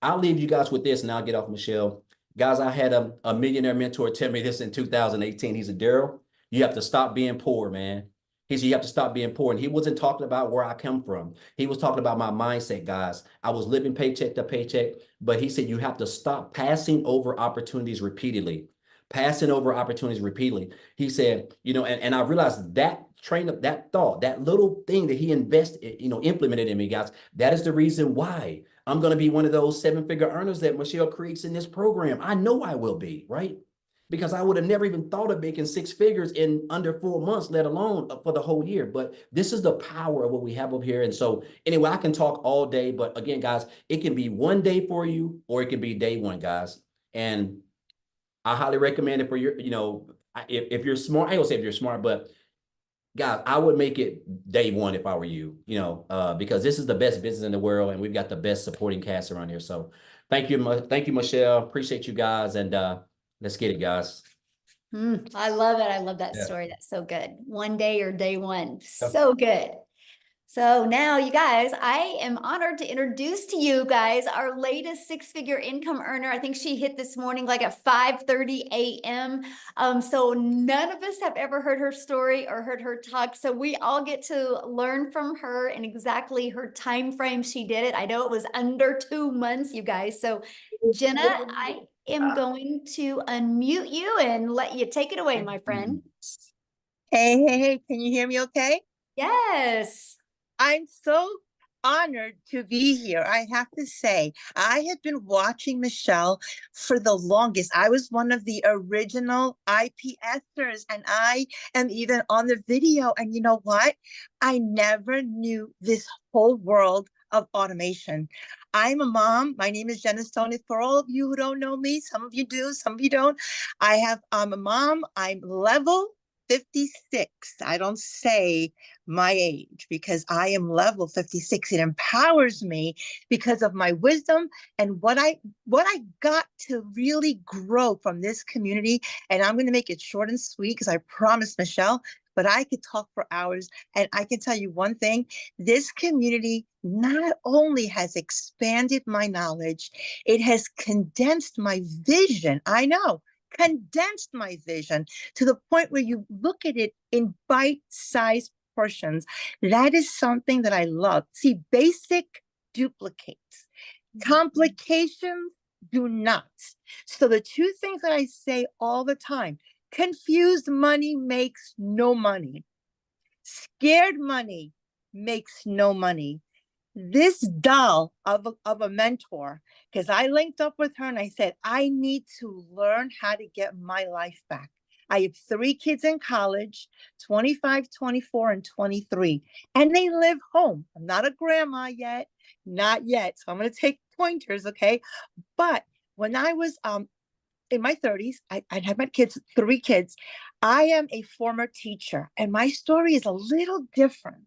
I'll leave you guys with this, and I'll get off, Michelle. Guys, I had a millionaire mentor tell me this in 2018. He said, Daryl, you have to stop being poor, man. He said, you have to stop being poor. And he wasn't talking about where I come from. He was talking about my mindset, guys. I was living paycheck to paycheck, but he said, you have to stop passing over opportunities repeatedly. Passing over opportunities repeatedly. He said, and I realized that train of that thought, that little thing that he invested, implemented in me, guys, that is the reason why I'm going to be one of those 7-figure earners that Michelle creates in this program. I know I will be, right? Because I would have never even thought of making 6 figures in under 4 months, let alone for the whole year. But this is the power of what we have up here. And so anyway, I can talk all day, but again, guys, it can be one day for you, or it can be day one, guys. And I highly recommend it for your, if you're smart, I don't say if you're smart, but guys, I would make it day one if I were you, because this is the best business in the world, and we've got the best supporting cast around here. So thank you, Michelle. Appreciate you guys, and let's get it, guys. I love it. I love that story. That's so good. One day or day one. So good. So now, you guys, I am honored to introduce to you guys our latest 6-figure income earner. I think she hit this morning like at 5:30 a.m. So none of us have ever heard her story or heard her talk. So we all get to learn from her and exactly her time frame she did it. I know it was under 2 months, you guys. So Jenna, I am going to unmute you and let you take it away, my friend. Hey, can you hear me okay? Yes. I'm so honored to be here. I have to say, I have been watching Michelle for the longest. I was one of the original IPSers, and I am even on the video. And you know what? I never knew this whole world of automation. I'm a mom. My name is Jenna Stoney. For all of you who don't know me, some of you do, some of you don't. I'm a mom. I'm level 56. I don't say my age because I am level 56. It empowers me because of my wisdom and what I got to really grow from this community. And I'm going to make it short and sweet because I promised Michelle, but I could talk for hours. And I can tell you one thing, this community not only has expanded my knowledge, it has condensed my vision. I know. Condensed my vision to the point where you look at it in bite-sized portions. That is something that I love. See, basic duplicates. Complications do not. So the 2 things that I say all the time, confused money makes no money. Scared money makes no money. This doll of a mentor, because I linked up with her and I said, I need to learn how to get my life back. I have 3 kids in college, 25, 24, and 23, and they live home. I'm not a grandma yet, not yet. So I'm going to take pointers, okay? But when I was in my 30s, I had my kids, 3 kids. I am a former teacher, and my story is a little different.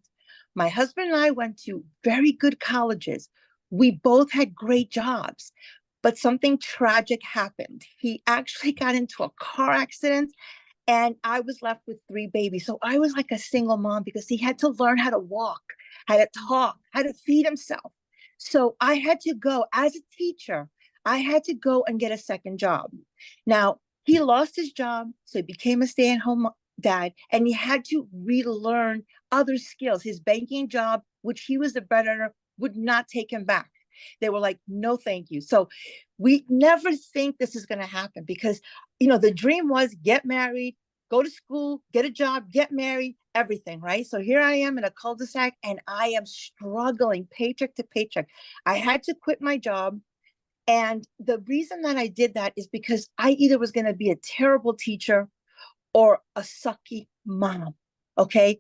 My husband and I went to very good colleges. We both had great jobs, but something tragic happened. He actually got into a car accident, and I was left with 3 babies. So I was like a single mom because he had to learn how to walk, how to talk, how to feed himself. So I had to go as a teacher. I had to go and get a second job. Now, he lost his job, so he became a stay-at-home dad, and he had to relearn other skills. His banking job, which he was the breadwinner, would not take him back. They were like, no, thank you. So we never think this is going to happen because, you know, the dream was get married, go to school, get a job, get married, everything, right? So here I am in a cul-de-sac and I am struggling paycheck to paycheck. I had to quit my job. And the reason that I did that is because I either was going to be a terrible teacher or a sucky mom. Okay.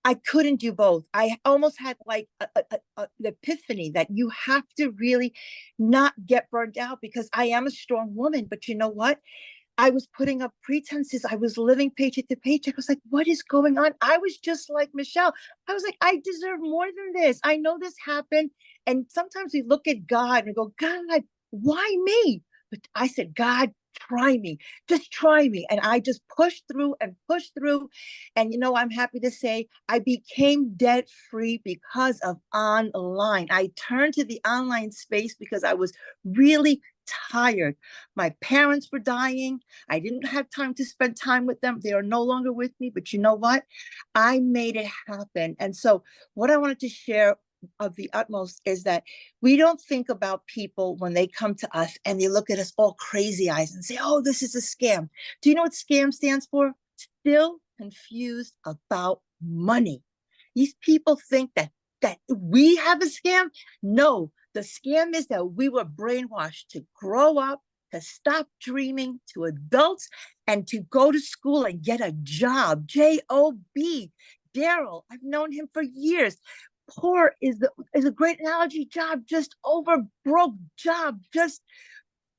I couldn't do both. I almost had like an epiphany that you have to really not get burned out because I am a strong woman. But you know what? I was putting up pretenses. I was living paycheck to paycheck. I was like, what is going on? I was just like Michelle. I was like, I deserve more than this. I know this happened. And sometimes we look at God and we go, God, why me? But I said, God, try me, just try me. And I just pushed through and pushed through. And, you know, I'm happy to say I became debt free because of online. I turned to the online space because I was really tired. My parents were dying. I didn't have time to spend time with them. They are no longer with me. But you know what? I made it happen. And so what I wanted to share of the utmost is that we don't think about people when they come to us and they look at us all crazy eyes and say, oh, this is a scam. Do you know what scam stands for? Still confused about money. These people think that we have a scam. No, the scam is that we were brainwashed to grow up, to stop dreaming, to adults, and to go to school and get a job. J-O-B. Daryl, I've known him for years. Poor is a great analogy. Job, just over broke. Job, just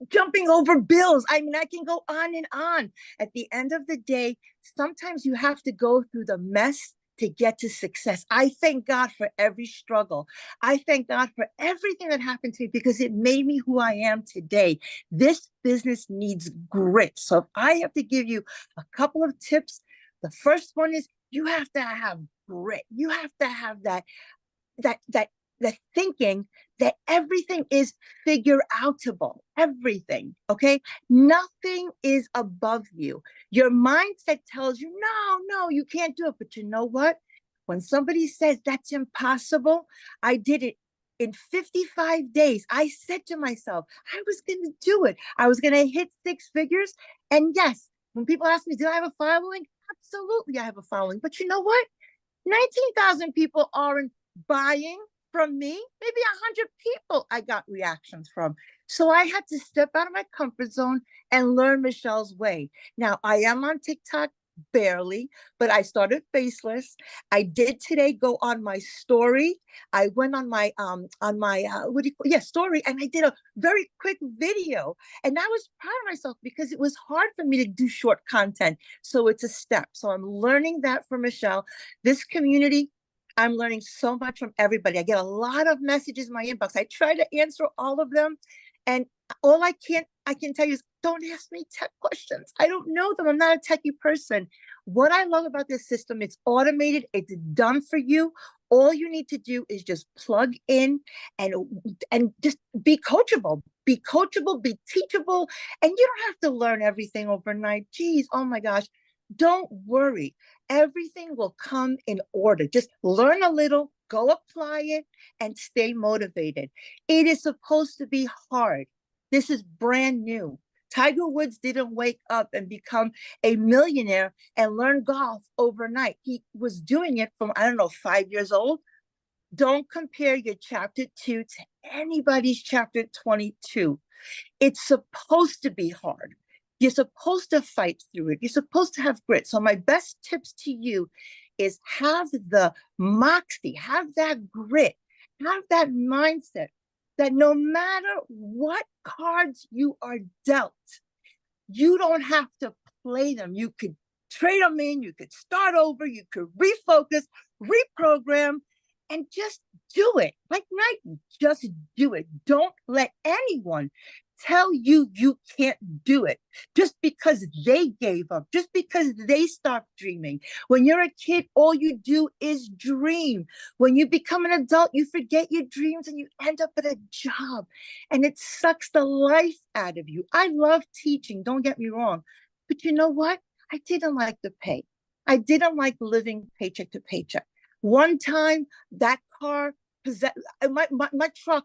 jumping over bills. I mean, I can go on and on. At the end of the day, sometimes you have to go through the mess to get to success. I thank God for every struggle. I thank God for everything that happened to me because it made me who I am today. This business needs grit. So if I have to give you a couple of tips, the first one is you have to have grit. You have to have that thinking that everything is figure outable, everything, okay? Nothing is above you. Your mindset tells you, no, you can't do it. But you know what? When somebody says that's impossible, I did it in 55 days. I said to myself, I was going to do it. I was going to hit 6 figures. And yes, when people ask me, do I have a following? Absolutely, I have a following. But you know what? 19,000 people aren't buying from me. Maybe 100 people I got reactions from. So I had to step out of my comfort zone and learn Michelle's way. Now I am on TikTok barely, but I started faceless. I did today go on my story. I went on my story, and I did a very quick video. And I was proud of myself because it was hard for me to do short content. So it's a step. So I'm learning that from Michelle. This community, I'm learning so much from everybody. I get a lot of messages in my inbox. I try to answer all of them. And all I can tell you is don't ask me tech questions. I don't know them. I'm not a techie person. What I love about this system, it's automated. It's done for you. All you need to do is just plug in and just be coachable, be teachable. And you don't have to learn everything overnight. Geez, oh my gosh. Don't worry. Everything will come in order. Just learn a little, go apply it, and stay motivated. It is supposed to be hard. This is brand new. Tiger Woods didn't wake up and become a millionaire and learn golf overnight. He was doing it from, 5 years old. Don't compare your chapter 2 to anybody's chapter 22. It's supposed to be hard. You're supposed to fight through it. You're supposed to have grit. So my best tips to you is have the moxie, have that grit, have that mindset that no matter what cards you are dealt, you don't have to play them. You could trade them in, you could start over, you could refocus, reprogram, and just do it. Like Nike, just do it. Don't let anyone tell you you can't do it just because they gave up, just because they stopped dreaming. When you're a kid, all you do is dream. When you become an adult, you forget your dreams and you end up at a job, and it sucks the life out of you. I love teaching, don't get me wrong, but you know what? I didn't like the pay. I didn't like living paycheck to paycheck. One time, that car, my truck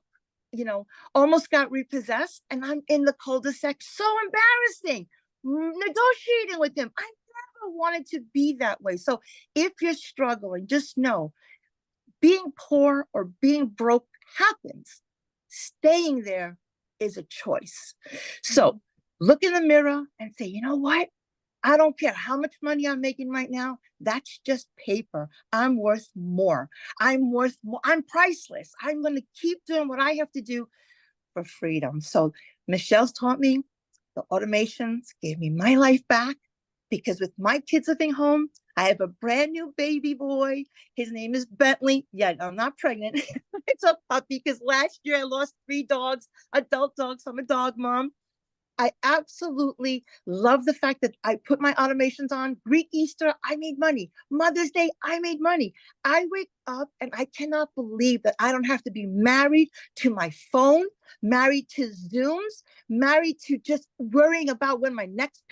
almost got repossessed, and I'm in the cul-de-sac. So embarrassing. Negotiating with him. I never wanted to be that way. So if you're struggling, just know being poor or being broke happens. Staying there is a choice. So look in the mirror and say, you know what? I don't care how much money I'm making right now. That's just paper. I'm worth more. I'm worth more. I'm priceless. I'm going to keep doing what I have to do for freedom. So Michelle's taught me, the automations gave me my life back, because with my kids living home, I have a brand new baby boy. His name is Bentley. Yeah, I'm not pregnant. It's a puppy, because last year I lost 3 dogs, adult dogs. I'm a dog mom. I absolutely love the fact that I put my automations on. Greek Easter, I made money. Mother's Day, I made money. I wake up and I cannot believe that I don't have to be married to my phone, married to Zooms, married to just worrying about when my next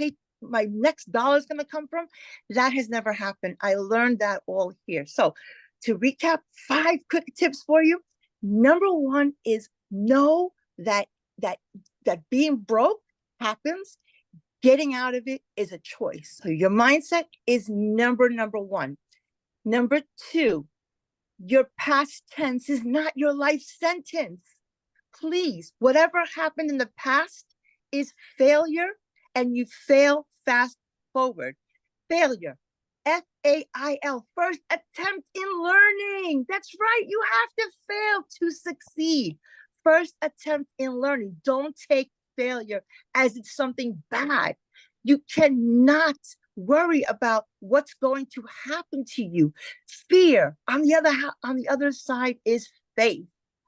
dollar is going to come from. That has never happened. I learned that all here. So to recap, 5 quick tips for you. Number 1 is know that being broke happens. Getting out of it is a choice. So your mindset is number 1. Number 2, your past tense is not your life sentence. Please, whatever happened in the past is failure, and you fail fast forward. Failure, FAIL, first attempt in learning. That's right. You have to fail to succeed. First attempt in learning. Don't take failure as it's something bad. You cannot worry about what's going to happen to you. Fear, on the other side, is faith.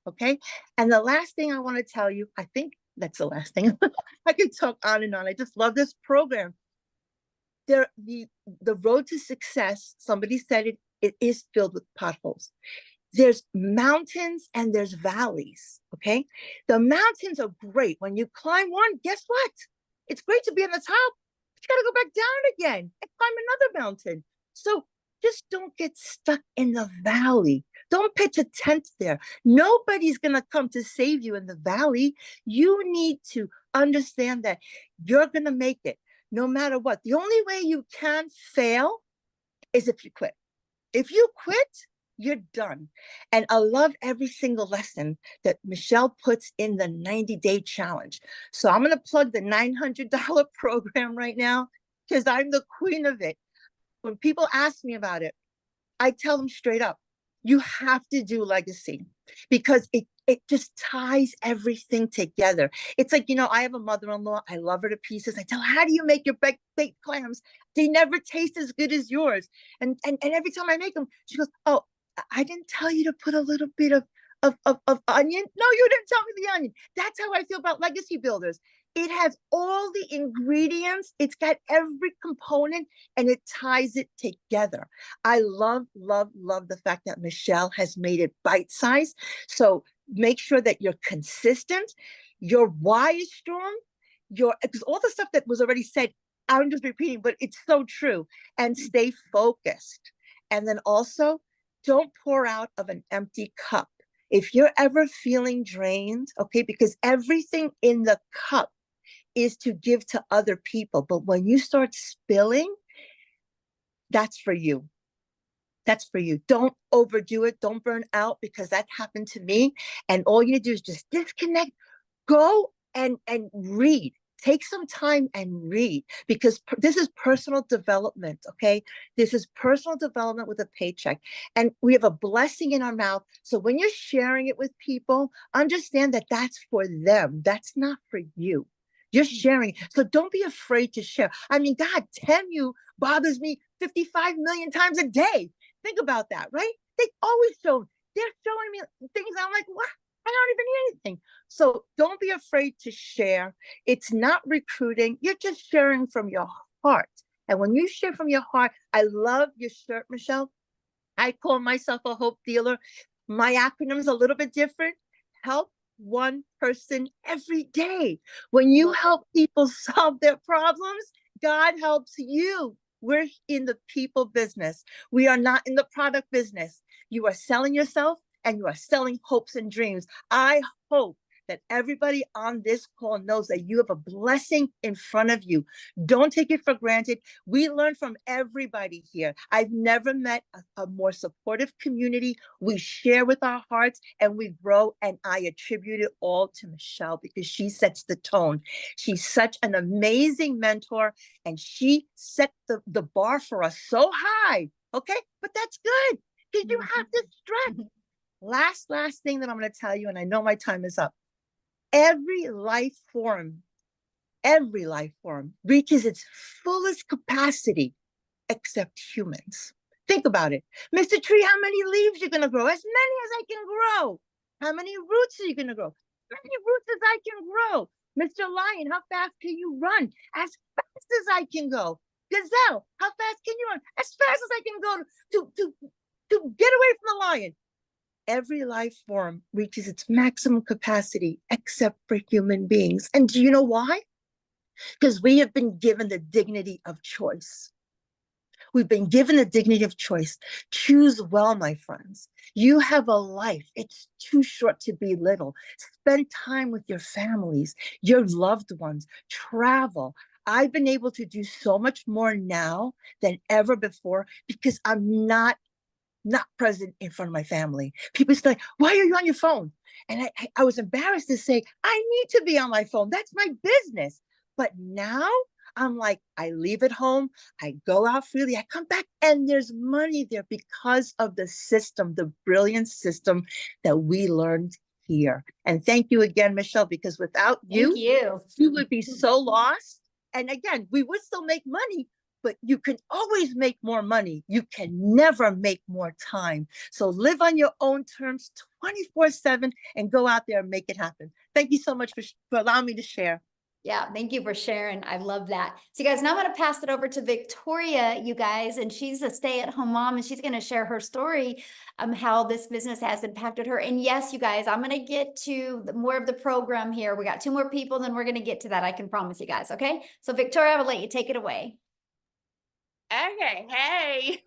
Okay. And the last thing I want to tell you, I think that's the last thing. I could talk on and on. I just love this program. The road to success, somebody said it is filled with potholes. There's mountains and there's valleys, okay? The mountains are great. When you climb one, guess what? It's great to be on the top, but you got to go back down again and climb another mountain. So just don't get stuck in the valley. Don't pitch a tent there. Nobody's going to come to save you in the valley. You need to understand that you're going to make it no matter what. The only way you can fail is if you quit. If you quit, you're done. And I love every single lesson that Michelle puts in the 90-day challenge. So I'm going to plug the $900 program right now, because I'm the queen of it. When people ask me about it, I tell them straight up, you have to do legacy, because it just ties everything together. It's like, I have a mother-in-law. I love her to pieces. I tell her, how do you make your baked clams? They never taste as good as yours. And every time I make them, she goes, oh, I didn't tell you to put a little bit of onion. No, you didn't tell me the onion. That's how I feel about legacy builders. It has all the ingredients. It's got every component, and it ties it together. I love, love, love the fact that Michelle has made it bite-sized. So make sure that you're consistent. Your why is strong. Because all the stuff that was already said, I'm just repeating, but it's so true. And stay focused. And then also, don't pour out of an empty cup. If you're ever feeling drained, okay, because everything in the cup is to give to other people. But when you start spilling, that's for you. That's for you. Don't overdo it. Don't burn out, because that happened to me. And all you do is just disconnect, go and read. Take some time and read, because this is personal development, okay? This is personal development with a paycheck. And we have a blessing in our mouth. So when you're sharing it with people, understand that that's for them. That's not for you. You're sharing. So don't be afraid to share. I mean, God, you bothers me 55 million times a day. Think about that, right? They're showing me things. I'm like, what? I don't even need anything. So don't be afraid to share. It's not recruiting. You're just sharing from your heart. And when you share from your heart, I love your shirt, Michelle. I call myself a hope dealer. My acronym is a little bit different. Help one person every day. When you help people solve their problems, God helps you. We're in the people business. We are not in the product business. You are selling yourself, and you are selling hopes and dreams. I hope that everybody on this call knows that you have a blessing in front of you. Don't take it for granted. We learn from everybody here. I've never met a more supportive community. We share with our hearts and we grow. And I attribute it all to Michelle because she sets the tone. She's such an amazing mentor and she set the bar for us so high. Okay, but that's good because you have to stretch. Last thing that I'm going to tell you, and I know my time is up. Every life form reaches its fullest capacity except humans. Think about it. Mr. Tree, how many leaves you're going to grow? As many as I can grow. How many roots are you going to grow? As many roots as I can grow. Mr. Lion, how fast can you run? As fast as I can go. Gazelle, how fast can you run? As fast as I can go to get away from the lion. Every life form reaches its maximum capacity except for human beings. And do you know why? Because we have been given the dignity of choice. We've been given the dignity of choice. Choose well, my friends. You have a life. It's too short to be little. Spend time with your families, your loved ones, travel. I've been able to do so much more now than ever before because I'm not present in front of my family. People say, why are you on your phone? And I was embarrassed to say, I need to be on my phone. That's my business. But now I'm like, I leave it home. I go out freely. I come back and there's money there because of the system, the brilliant system that we learned here. And thank you again, Michelle, because without you, you would be so lost. And again, we would still make money, but you can always make more money. You can never make more time. So live on your own terms 24/7 and go out there and make it happen. Thank you so much for allowing me to share. Yeah, thank you for sharing. I love that. So you guys, now I'm going to pass it over to Victoria, you guys, and she's a stay-at-home mom and she's going to share her story, how this business has impacted her. And yes, you guys, I'm going to get to more of the program here. We got 2 more people, then we're going to get to that. I can promise you guys. Okay. So Victoria, I will let you take it away. Okay, hey.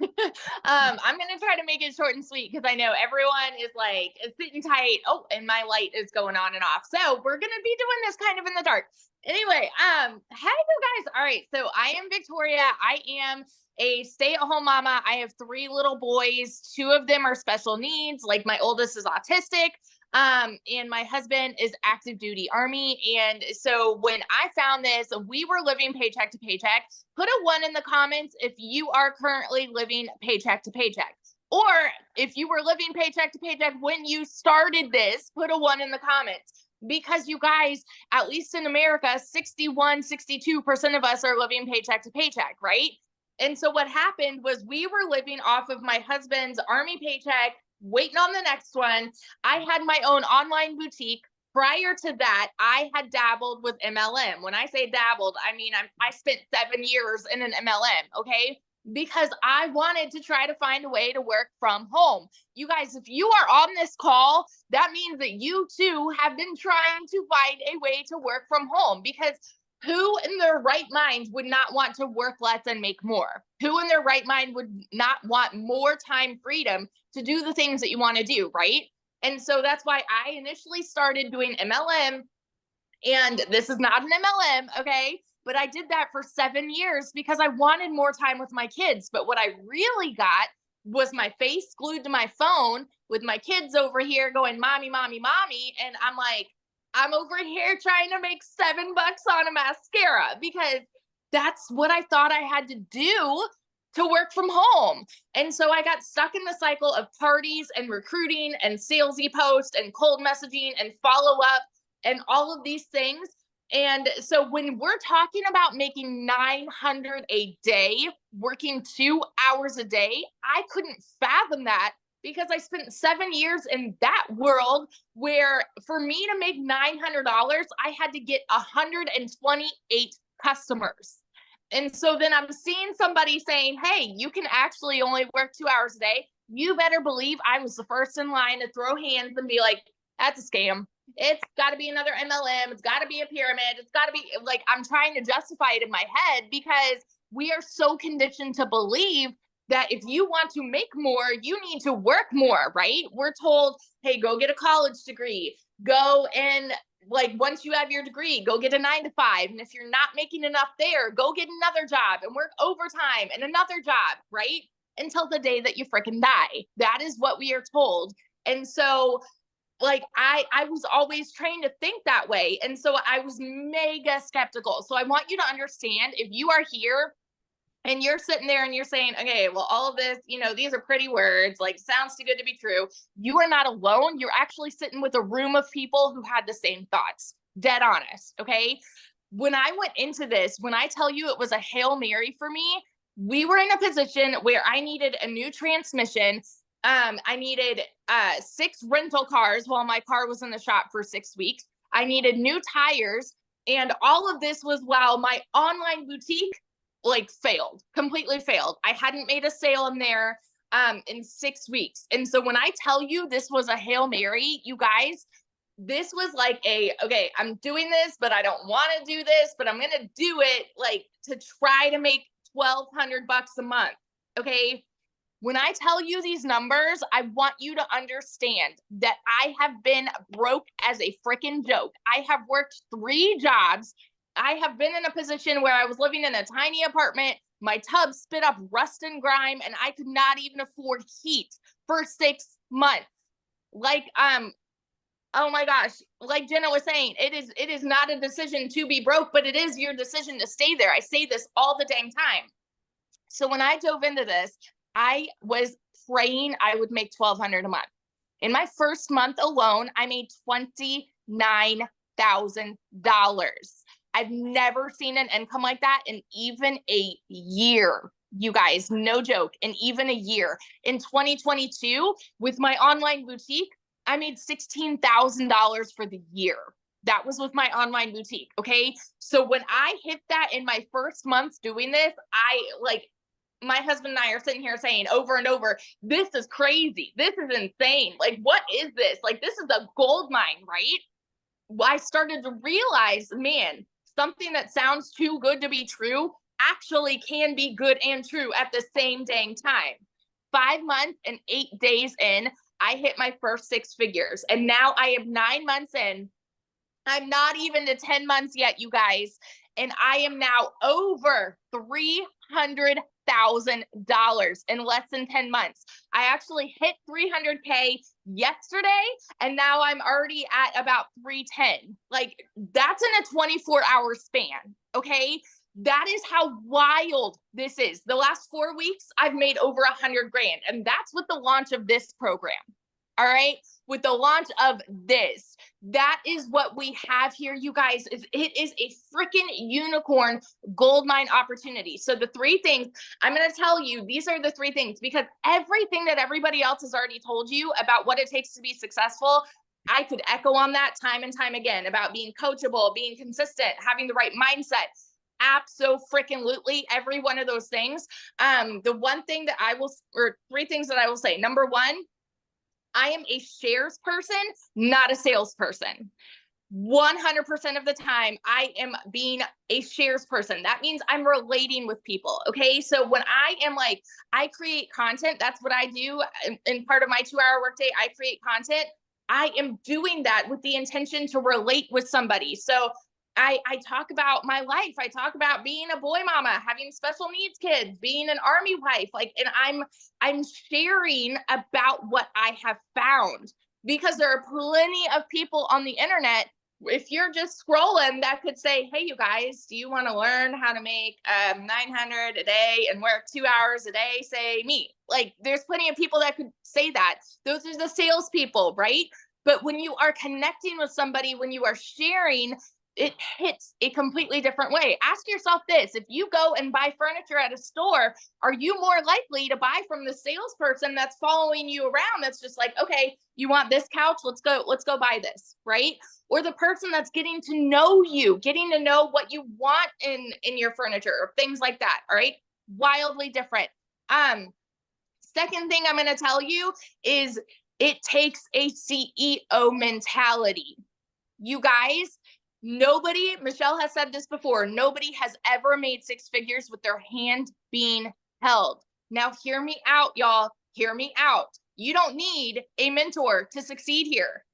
I'm gonna try to make it short and sweet because I know everyone is like sitting tight. Oh, and my light is going on and off. So we're gonna be doing this kind of in the dark. Anyway, hey you guys. All right, so I am Victoria. I am a stay-at-home mama. I have 3 little boys. 2 of them are special needs. Like my oldest is autistic. And my husband is active duty Army. And so when I found this, we were living paycheck to paycheck. Put a 1 in the comments if you are currently living paycheck to paycheck. Or if you were living paycheck to paycheck when you started this, put a 1 in the comments. Because you guys, at least in America, 62% of us are living paycheck to paycheck, right? And so what happened was we were living off of my husband's Army paycheck, waiting on the next one. I had my own online boutique. Prior to that, I had dabbled with MLM. When I say dabbled, I mean, I spent 7 years in an MLM, okay? Because I wanted to try to find a way to work from home. You guys, if you are on this call, that means that you too have been trying to find a way to work from home, because who in their right mind would not want to work less and make more? Who in their right mind would not want more time freedom to do the things that you want to do, right? And so that's why I initially started doing MLM. And this is not an MLM, okay? But I did that for 7 years because I wanted more time with my kids. But what I really got was my face glued to my phone with my kids over here going, mommy, mommy, mommy. And I'm like, I'm over here trying to make $7 on a mascara because that's what I thought I had to do to work from home. And so I got stuck in the cycle of parties and recruiting and salesy posts and cold messaging and follow up and all of these things. And so when we're talking about making $900 a day, working 2 hours a day, I couldn't fathom that because I spent 7 years in that world where for me to make $900, I had to get 128 customers. And so then I'm seeing somebody saying, hey, you can actually only work 2 hours a day. You better believe I was the first in line to throw hands and be like, that's a scam. It's got to be another MLM. It's got to be a pyramid. It's got to be like, I'm trying to justify it in my head because we are so conditioned to believe that if you want to make more, you need to work more, right? We're told, hey, go get a college degree, go and like once you have your degree, go get a 9-to-5. And if you're not making enough there, go get another job and work overtime and another job, right? Until the day that you freaking die. That is what we are told. And so like I was always trained to think that way. And so I was mega skeptical. So I want you to understand, if you are here and you're sitting there and you're saying, okay, well, all of this, you know, these are pretty words, like sounds too good to be true. You are not alone. You're actually sitting with a room of people who had the same thoughts. Dead honest. Okay. When I went into this, when I tell you it was a Hail Mary for me, we were in a position where I needed a new transmission. I needed 6 rental cars while my car was in the shop for 6 weeks. I needed new tires. And all of this was while my online boutique like completely failed. I hadn't made a sale in there in 6 weeks. And so when I tell you this was a Hail Mary, you guys, this was like okay, I'm doing this, but I don't want to do this, but I'm going to do it like to try to make $1,200 a month. Okay. When I tell you these numbers, I want you to understand that I have been broke as a freaking joke. I have worked 3 jobs. I have been in a position where I was living in a tiny apartment. My tub spit up rust and grime, and I could not even afford heat for 6 months. Like, oh my gosh, like Jenna was saying, it is not a decision to be broke, but it is your decision to stay there. I say this all the dang time. So when I dove into this, I was praying I would make $1,200 a month. In my first month alone, I made $29,000. I've never seen an income like that in even a year, you guys, no joke, in even a year. In 2022, with my online boutique, I made $16,000 for the year. That was with my online boutique, okay? So when I hit that in my first month doing this, my husband and I are sitting here saying over and over, this is crazy. This is insane. Like, what is this? Like, this is a gold mine, right? I started to realize, man, something that sounds too good to be true actually can be good and true at the same dang time. 5 months and 8 days in, I hit my first 6 figures. And now I am 9 months in. I'm not even to 10 months yet, you guys. And I am now over $300,000 in less than 10 months. I actually hit 300K yesterday, and now I'm already at about 310. Like, that's in a 24-hour span. Okay. That is how wild this is. The last 4 weeks, I've made over $100,000. And that's with the launch of this program. All right. With the launch of this, that is what we have here, you guys. It is a freaking unicorn gold mine opportunity. So the 3 things I'm going to tell you, these are the 3 things, because everything that everybody else has already told you about what it takes to be successful, I could echo on that time and time again about being coachable, being consistent, having the right mindset. Abso-freaking-lutely, every one of those things. The one thing that I will, or 3 things that I will say. Number 1, I am a shares person, not a salesperson. 100% of the time, I am being a shares person. That means I'm relating with people. Okay. So when I am like, I create content, that's what I do. In part of my 2-hour workday, I create content. I am doing that with the intention to relate with somebody. So I talk about my life. I talk about being a boy mama, having special needs kids, being an army wife, and I'm sharing about what I have found, because there are plenty of people on the internet, if you're just scrolling, that could say, hey, you guys, do you want to learn how to make $900 a day and work 2 hours a day? Say me. Like, there's plenty of people that could say that. Those are the salespeople, right? But when you are connecting with somebody, when you are sharing, it hits a completely different way. Ask yourself this: if you go and buy furniture at a store, are you more likely to buy from the salesperson that's following you around, that's just like, okay, you want this couch, let's go buy this, right? Or the person that's getting to know you, getting to know what you want in your furniture or things like that? All right, wildly different. Second thing I'm going to tell you is it takes a CEO mentality. You guys, nobody, Michelle has said this before, nobody has ever made 6 figures with their hand being held. Now, hear me out, y'all. Hear me out. You don't need a mentor to succeed here.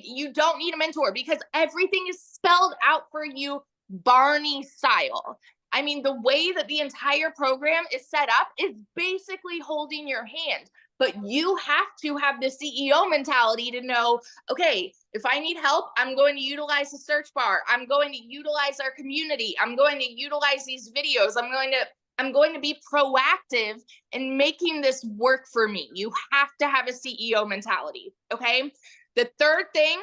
you don't need a mentor because everything is spelled out for you Barney style. I mean, the way that the entire program is set up is basically holding your hand. But you have to have the CEO mentality to know, okay, if I need help, I'm going to utilize the search bar. I'm going to utilize our community. I'm going to utilize these videos. I'm going to be proactive in making this work for me. You have to have a CEO mentality, okay? The third thing,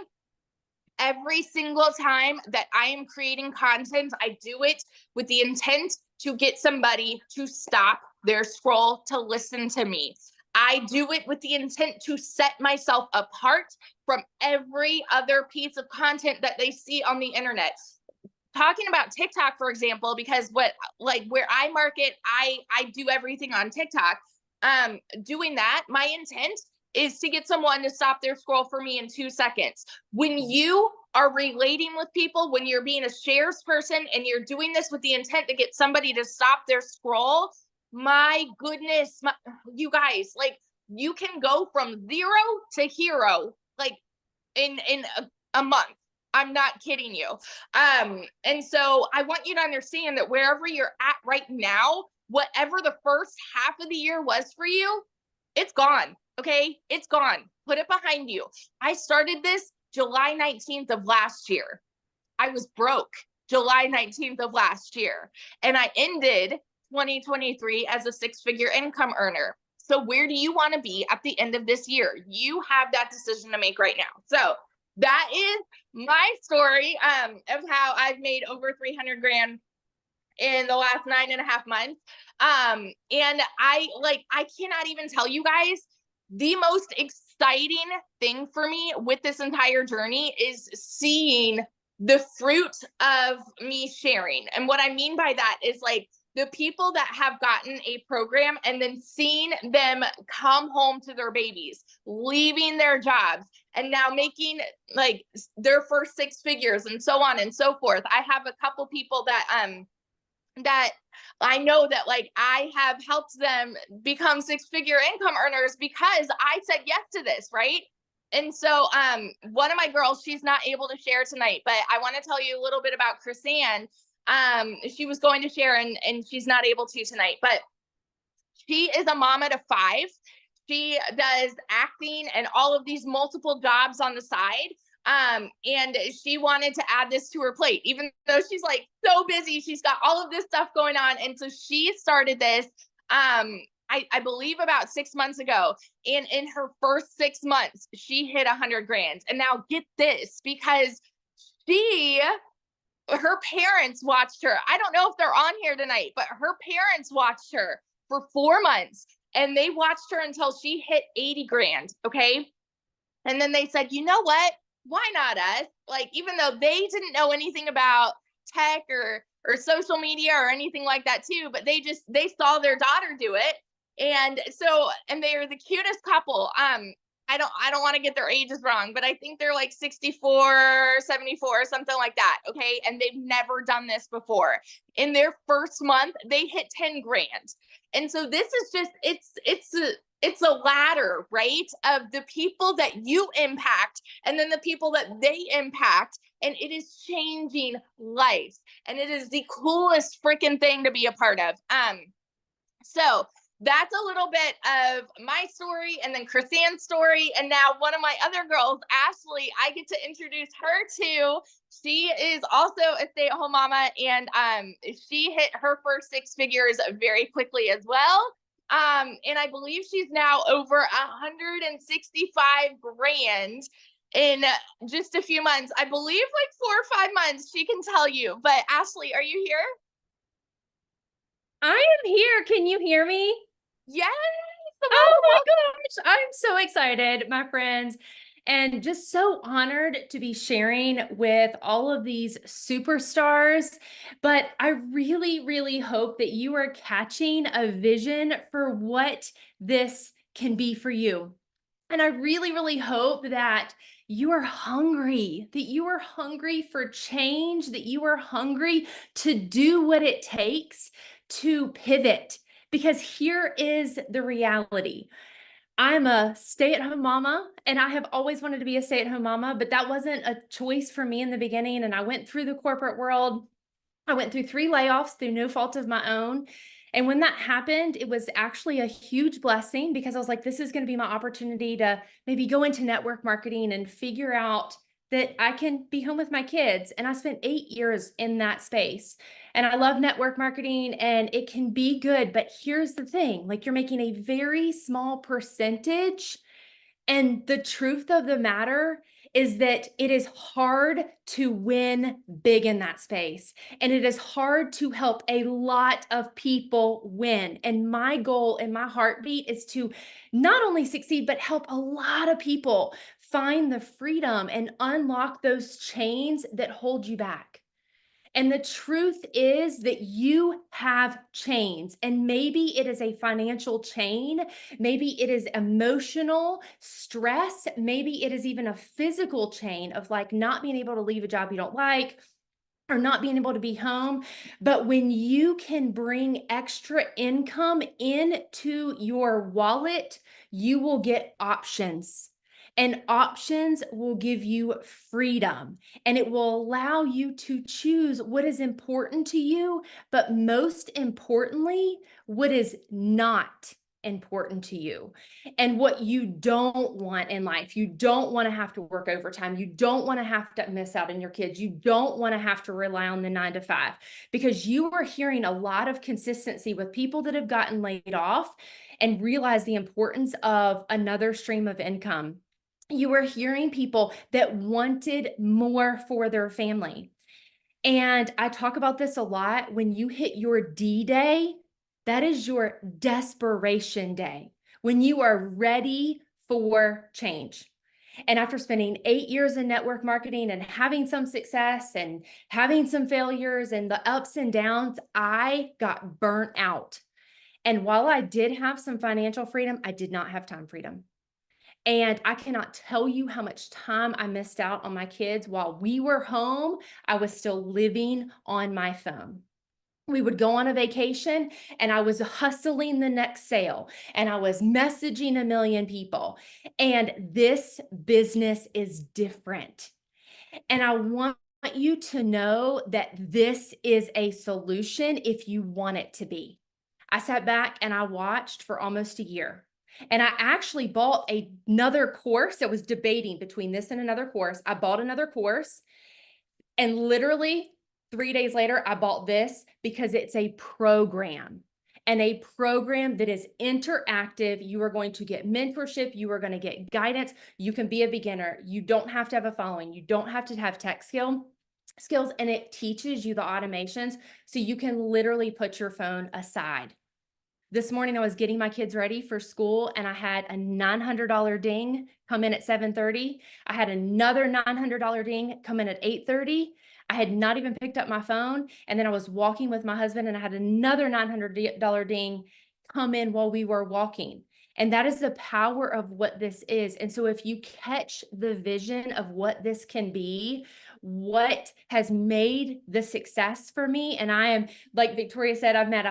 every single time that I am creating content, I do it with the intent to get somebody to stop their scroll to listen to me. I do it with the intent to set myself apart from every other piece of content that they see on the internet. Talking about TikTok, for example, because where I market, I do everything on TikTok. Doing that, my intent is to get someone to stop their scroll for me in 2 seconds. When you are relating with people, when you're being a shares person and you're doing this with the intent to get somebody to stop their scroll, my goodness, you guys, like, you can go from 0 to hero, like in a month. I'm not kidding you. And so I want you to understand that wherever you're at right now, whatever the first half of the year was for you, it's gone. Okay. It's gone. Put it behind you. I started this July 19th of last year. I was broke July 19th of last year. And I ended 2023 as a 6-figure income earner. So where do you want to be at the end of this year? You have that decision to make right now. So that is my story of how I've made over 300 grand in the last 9.5 months. And I cannot even tell you guys, the most exciting thing for me with this entire journey is seeing the fruit of me sharing. And what I mean by that is like the people that have gotten a program and then seeing them come home to their babies, leaving their jobs, and now making like their first 6 figures and so on and so forth. I have a couple people that I know that like I have helped them become 6-figure income earners because I said yes to this, right? And so one of my girls, she's not able to share tonight, but I want to tell you a little bit about Chrisanne. She was going to share and she's not able to tonight, but she is a mama to 5. She does acting and all of these multiple jobs on the side. And she wanted to add this to her plate, even though she's like so busy, she's got all of this stuff going on. And so she started this, I believe about 6 months ago. And in her first 6 months, she hit 100 grand. And now get this, because her parents watched her. I don't know if they're on here tonight, but her parents watched her for 4 months and they watched her until she hit 80 grand. Okay. And then they said, you know what? Why not us? Like, even though they didn't know anything about tech or social media or anything like that too, but they saw their daughter do it. And so, and they are the cutest couple. I don't want to get their ages wrong, but I think they're like 64, 74, something like that. Okay. And they've never done this before. In their first month, they hit 10 grand. And so this is just, it's a ladder, right? Of the people that you impact and then the people that they impact. And it is changing lives. And it is the coolest freaking thing to be a part of. So that's a little bit of my story and then Chrisanne's story. And now one of my other girls, Ashley, I get to introduce her to. She is also a stay-at-home mama, and she hit her first 6 figures very quickly as well. And I believe she's now over 165 grand in just a few months. I believe like 4 or 5 months, she can tell you. But Ashley, are you here? I am here. Can you hear me? Yes. Oh my gosh. I'm so excited, my friends, and just so honored to be sharing with all of these superstars. But I really, really hope that you are catching a vision for what this can be for you. And I really, really hope that you are hungry for change, that you are hungry to do what it takes to pivot. Because here is the reality. I'm a stay-at-home mama, and I have always wanted to be a stay-at-home mama, but that wasn't a choice for me in the beginning. And I went through the corporate world. I went through 3 layoffs through no fault of my own. And when that happened, it was actually a huge blessing because I was like, this is going to be my opportunity to maybe go into network marketing and figure out that I can be home with my kids. And I spent 8 years in that space. And I love network marketing and it can be good. But here's the thing, like, you're making a very small percentage. And the truth of the matter is that it is hard to win big in that space. And it is hard to help a lot of people win. And my goal and my heartbeat is to not only succeed, but help a lot of people find the freedom and unlock those chains that hold you back. And the truth is that you have chains, and maybe it is a financial chain, maybe it is emotional stress, maybe it is even a physical chain of like not being able to leave a job you don't like or not being able to be home. But when you can bring extra income into your wallet, you will get options. And options will give you freedom, and it will allow you to choose what is important to you, but most importantly, what is not important to you and what you don't want in life. You don't want to have to work overtime. You don't want to have to miss out on your kids. You don't want to have to rely on the 9 to 5, because you are hearing a lot of consistency with people that have gotten laid off and realize the importance of another stream of income. You were hearing people that wanted more for their family. And I talk about this a lot. When you hit your D-Day, that is your desperation day, when you are ready for change. And after spending 8 years in network marketing and having some success and having some failures and the ups and downs, I got burnt out. And while I did have some financial freedom, I did not have time freedom. And I cannot tell you how much time I missed out on my kids. While we were home, I was still living on my phone. We would go on a vacation and I was hustling the next sale and I was messaging a million people. And this business is different. And I want you to know that this is a solution if you want it to be. I sat back and I watched for almost a year. And I actually bought another course. I was debating between this and another course. I bought another course, and literally 3 days later, I bought this because it's a program, and a program that is interactive. You are going to get mentorship. You are going to get guidance. You can be a beginner. You don't have to have a following. You don't have to have tech skills, and it teaches you the automations so you can literally put your phone aside. This morning, I was getting my kids ready for school and I had a $900 ding come in at 7:30. I had another $900 ding come in at 8:30. I had not even picked up my phone. And then I was walking with my husband and I had another $900 ding come in while we were walking. And that is the power of what this is. And so if you catch the vision of what this can be, what has made the success for me, and I am, like Victoria said, I've made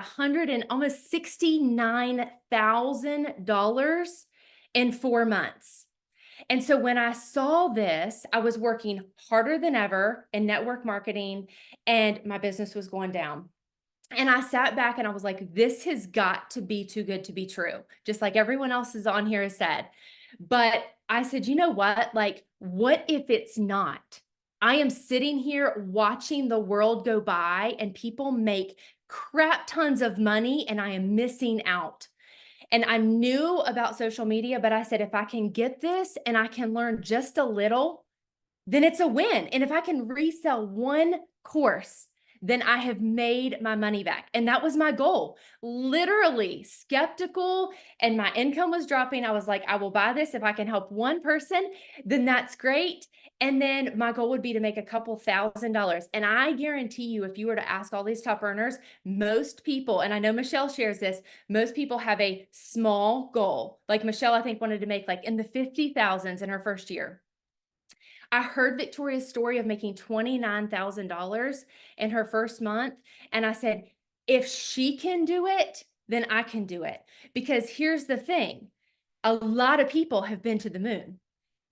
almost $69,000 in 4 months. And so when I saw this, I was working harder than ever in network marketing and my business was going down. And I sat back and I was like, this has got to be too good to be true, just like everyone else is on here has said. But I said, you know what? Like, what if it's not? I am sitting here watching the world go by and people make crap tons of money and I am missing out. And I knew about social media, but I said, if I can get this and I can learn just a little, then it's a win. And if I can resell one course, then I have made my money back. And that was my goal. Literally skeptical, and my income was dropping. I was like, I will buy this. If I can help one person, then that's great. And then my goal would be to make a couple $1,000s. And I guarantee you, if you were to ask all these top earners, most people, and I know Michelle shares this, most people have a small goal. Like Michelle, I think wanted to make like in the 50,000s in her first year. I heard Victoria's story of making $29,000 in her first month. And I said, if she can do it, then I can do it. Because here's the thing. A lot of people have been to the moon,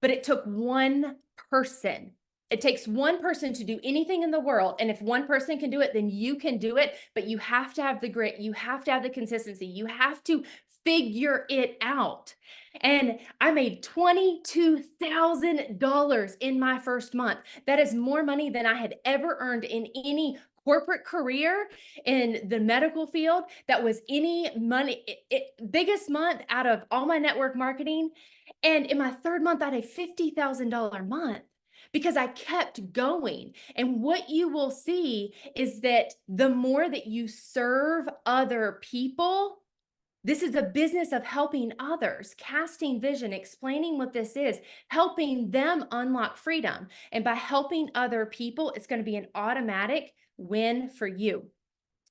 but it took one person. It takes one person to do anything in the world. And if one person can do it, then you can do it. But you have to have the grit. You have to have the consistency. You have to figure it out. And I made $22,000 in my first month. That is more money than I had ever earned in any corporate career in the medical field. That was any money, biggest month out of all my network marketing. And in my third month, I had a $50,000 month because I kept going. And what you will see is that the more that you serve other people, this is a business of helping others, casting vision, explaining what this is, helping them unlock freedom. And by helping other people, it's going to be an automatic win for you.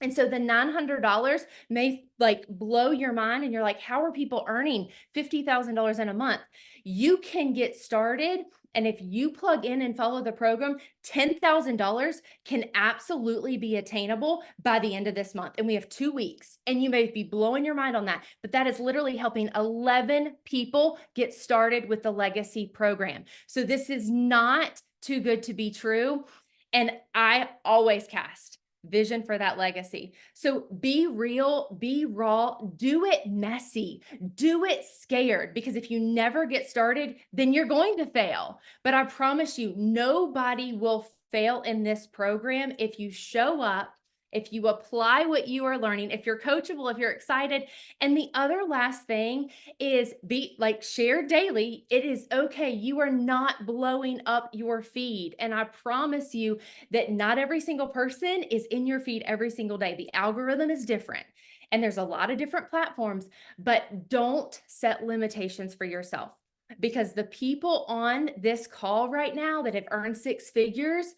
And so the $900 may like blow your mind and you're like, how are people earning $50,000 in a month? You can get started. And if you plug in and follow the program, $10,000 can absolutely be attainable by the end of this month. And we have 2 weeks, and you may be blowing your mind on that, but that is literally helping 11 people get started with the legacy program. So this is not too good to be true. And I always cast vision for that legacy. So be real, be raw, do it messy, do it scared, because if you never get started, then you're going to fail. But I promise you, nobody will fail in this program if you show up, if you apply what you are learning, if you're coachable, if you're excited. And the other last thing is be like, share daily. It is okay. You are not blowing up your feed. And I promise you that not every single person is in your feed every single day. The algorithm is different. And there's a lot of different platforms, but don't set limitations for yourself, because the people on this call right now that have earned 6 figures,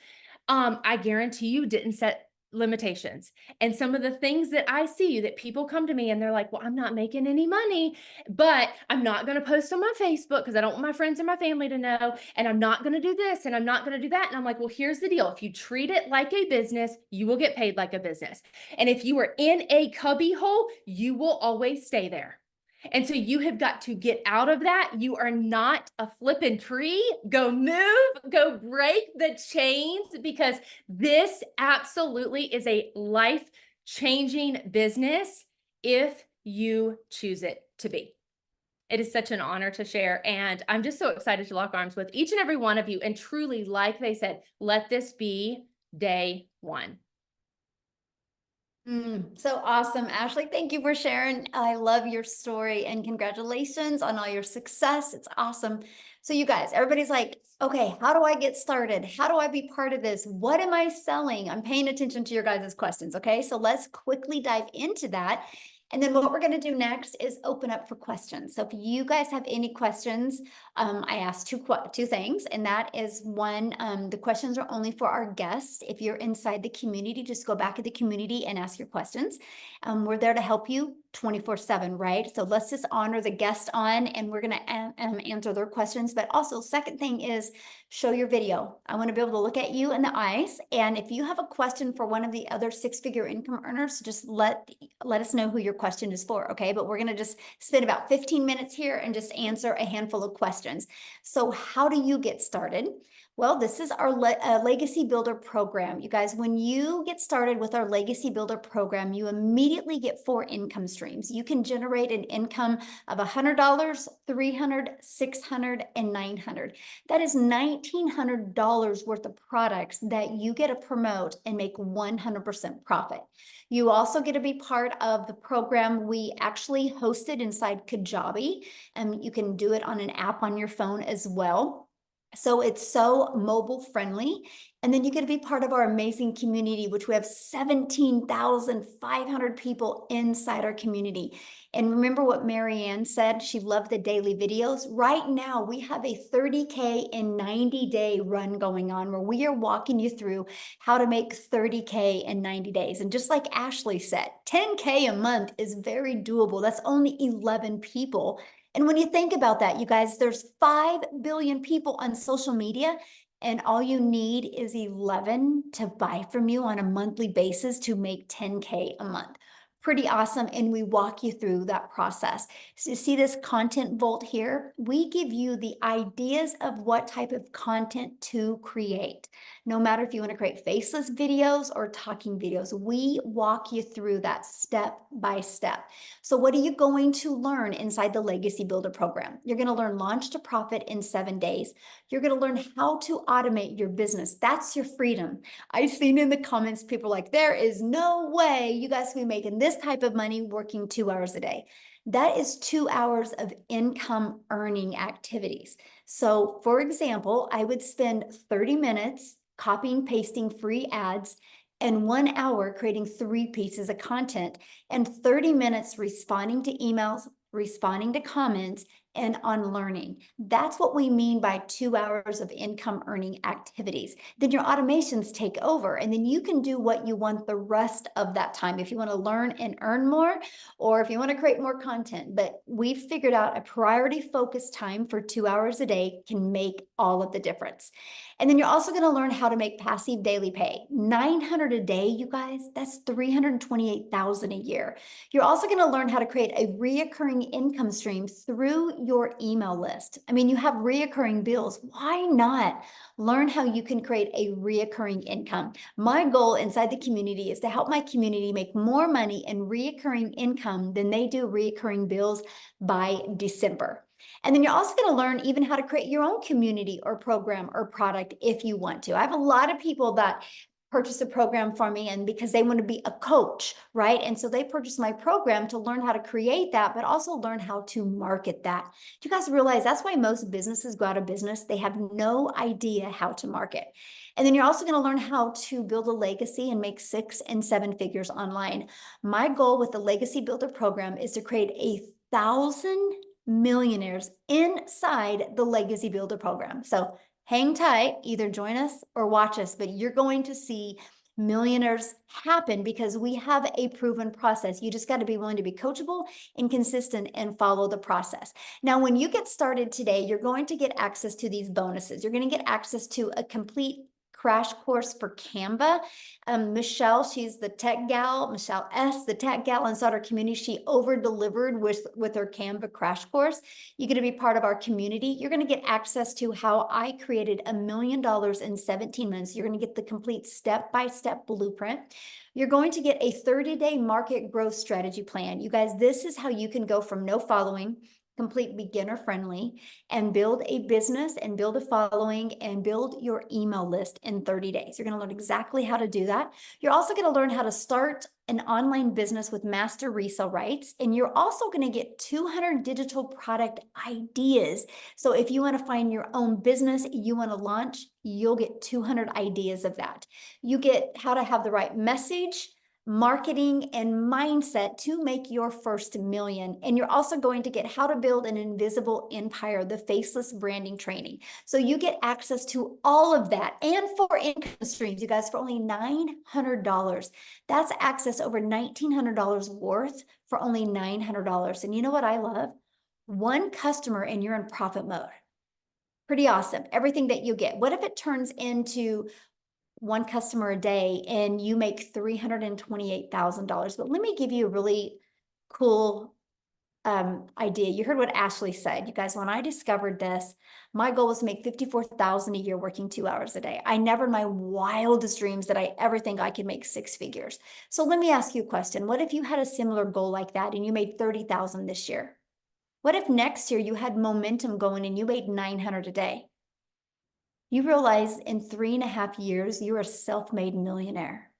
I guarantee you didn't set limitations. And some of the things that I see, that people come to me and they're like, well, I'm not making any money, but I'm not going to post on my Facebook because I don't want my friends and my family to know. And I'm not going to do this and I'm not going to do that. And I'm like, well, here's the deal. If you treat it like a business, you will get paid like a business. And if you are in a cubby hole, you will always stay there. And so you have got to get out of that. You are not a flipping tree. Go move, go break the chains, because this absolutely is a life-changing business if you choose it to be. It is such an honor to share. And I'm just so excited to lock arms with each and every one of you. And truly, like they said, let this be day one. So awesome, Ashley. Thank you for sharing. I love your story and congratulations on all your success. It's awesome. So you guys, everybody's like, okay, how do I get started? How do I be part of this? What am I selling? I'm paying attention to your guys' questions. Okay, so let's quickly dive into that. And then what we're going to do next is open up for questions. So if you guys have any questions, I asked two things, and that is one, the questions are only for our guests. If you're inside the community, just go back to the community and ask your questions. We're there to help you 24/7, right? So let's just honor the guest on, and we're going to answer their questions. But also, second thing is show your video. I want to be able to look at you in the eyes. And if you have a question for one of the other 6-figure income earners, just let us know who your question is for, okay? But we're going to just spend about 15 minutes here and just answer a handful of questions. So how do you get started? Well, this is our Legacy Builder program. You guys, when you get started with our Legacy Builder program, you immediately get 4 income streams. You can generate an income of $100, $300, $600, and $900. That is $1,900 worth of products that you get to promote and make 100% profit. You also get to be part of the program we actually hosted inside Kajabi, and you can do it on an app on your phone as well. So it's so mobile friendly. And then you get to be part of our amazing community, which we have 17,500 people inside our community. And remember what Marianne said, she loved the daily videos. Right now, we have a 30K in 90-day run going on where we are walking you through how to make 30K in 90 days. And just like Ashley said, 10K a month is very doable. That's only 11 people. And when you think about that, you guys, there's 5 billion people on social media, and all you need is 11 to buy from you on a monthly basis to make 10K a month. Pretty awesome. And we walk you through that process. So you see this content vault here? We give you the ideas of what type of content to create. No matter if you want to create faceless videos or talking videos, we walk you through that step by step. So what are you going to learn inside the Legacy Builder program? You're going to learn launch to profit in 7 days. You're going to learn how to automate your business. That's your freedom. I've seen in the comments, people like, there is no way you guys can be making this type of money working 2 hours a day. That is 2 hours of income earning activities. So for example, I would spend 30 minutes copying, pasting free ads and 1 hour creating 3 pieces of content and 30 minutes responding to emails, responding to comments, and on learning. That's what we mean by 2 hours of income earning activities. Then your automations take over, and then you can do what you want the rest of that time. If you want to learn and earn more, or if you want to create more content, but we've figured out a priority focused time for 2 hours a day can make all of the difference. And then you're also going to learn how to make passive daily pay. 900 a day, you guys, that's 328,000 a year. You're also going to learn how to create a reoccurring income stream through your email list. I mean, you have reoccurring bills. Why not learn how you can create a reoccurring income? My goal inside the community is to help my community make more money in reoccurring income than they do reoccurring bills by December. And then you're also going to learn even how to create your own community or program or product if you want to. I have a lot of people that purchase a program for me and because they want to be a coach, right? And so they purchase my program to learn how to create that, but also learn how to market that. Do you guys realize that's why most businesses go out of business? They have no idea how to market. And then you're also going to learn how to build a legacy and make 6 and 7 figures online. My goal with the Legacy Builder program is to create 1,000 millionaires inside the Legacy Builder program. So hang tight, either join us or watch us, but you're going to see millionaires happen because we have a proven process. You just got to be willing to be coachable and consistent and follow the process. Now, when you get started today, you're going to get access to these bonuses. You're going to get access to a complete crash course for Canva. Michelle, she's the tech gal, Michelle S., the tech gal inside our community. She over-delivered with her Canva crash course. You're going to be part of our community. You're going to get access to how I created $1 million in 17 months. You're going to get the complete step-by-step blueprint. You're going to get a 30-day market growth strategy plan. You guys, this is how you can go from no following, complete beginner friendly, and build a business and build a following and build your email list in 30 days. You're going to learn exactly how to do that. You're also going to learn how to start an online business with master resale rights. And you're also going to get 200 digital product ideas. So if you want to find your own business you want to launch, you'll get 200 ideas of that. You get how to have the right message, marketing, and mindset to make your first million. And you're also going to get how to build an invisible empire, the faceless branding training. So you get access to all of that and 4 income streams, you guys, for only $900. That's access over $1,900 worth for only $900. And you know what I love? 1 customer and you're in profit mode. Pretty awesome. Everything that you get. What if it turns into 1 customer a day and you make $328,000? But let me give you a really cool idea. You heard what Ashley said. You guys, when I discovered this, my goal was to make $54,000 a year working 2 hours a day. I never in my wildest dreams did I ever think I could make 6 figures. So let me ask you a question. What if you had a similar goal like that and you made $30,000 this year? What if next year you had momentum going and you made $900 a day? You realize in 3.5 years, you're a self-made millionaire,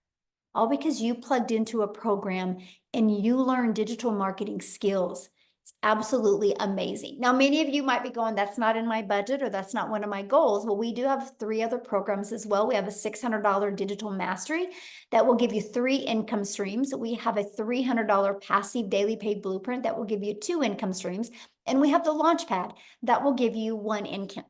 all because you plugged into a program and you learned digital marketing skills. It's absolutely amazing. Now, many of you might be going, that's not in my budget or that's not one of my goals. Well, we do have 3 other programs as well. We have a $600 digital mastery that will give you 3 income streams. We have a $300 passive daily pay blueprint that will give you 2 income streams. And we have the Launchpad that will give you 1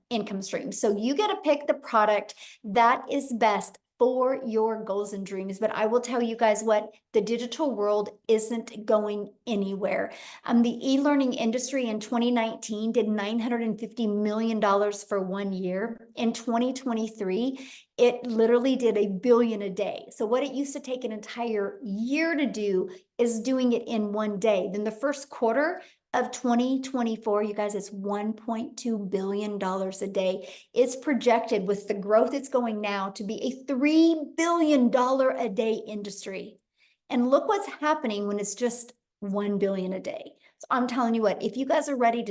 income stream. So you get to pick the product that is best for your goals and dreams. But I will tell you guys what, the digital world isn't going anywhere. The e-learning industry in 2019 did $950 million for 1 year. In 2023, it literally did $1 billion a day. So what it used to take an entire year to do is doing it in 1 day. Then the first quarter of 2024, you guys, it's $1.2 billion a day. It's projected with the growth it's going now to be a $3 billion a day industry. And look what's happening when it's just 1 billion a day. So I'm telling you what, if you guys are ready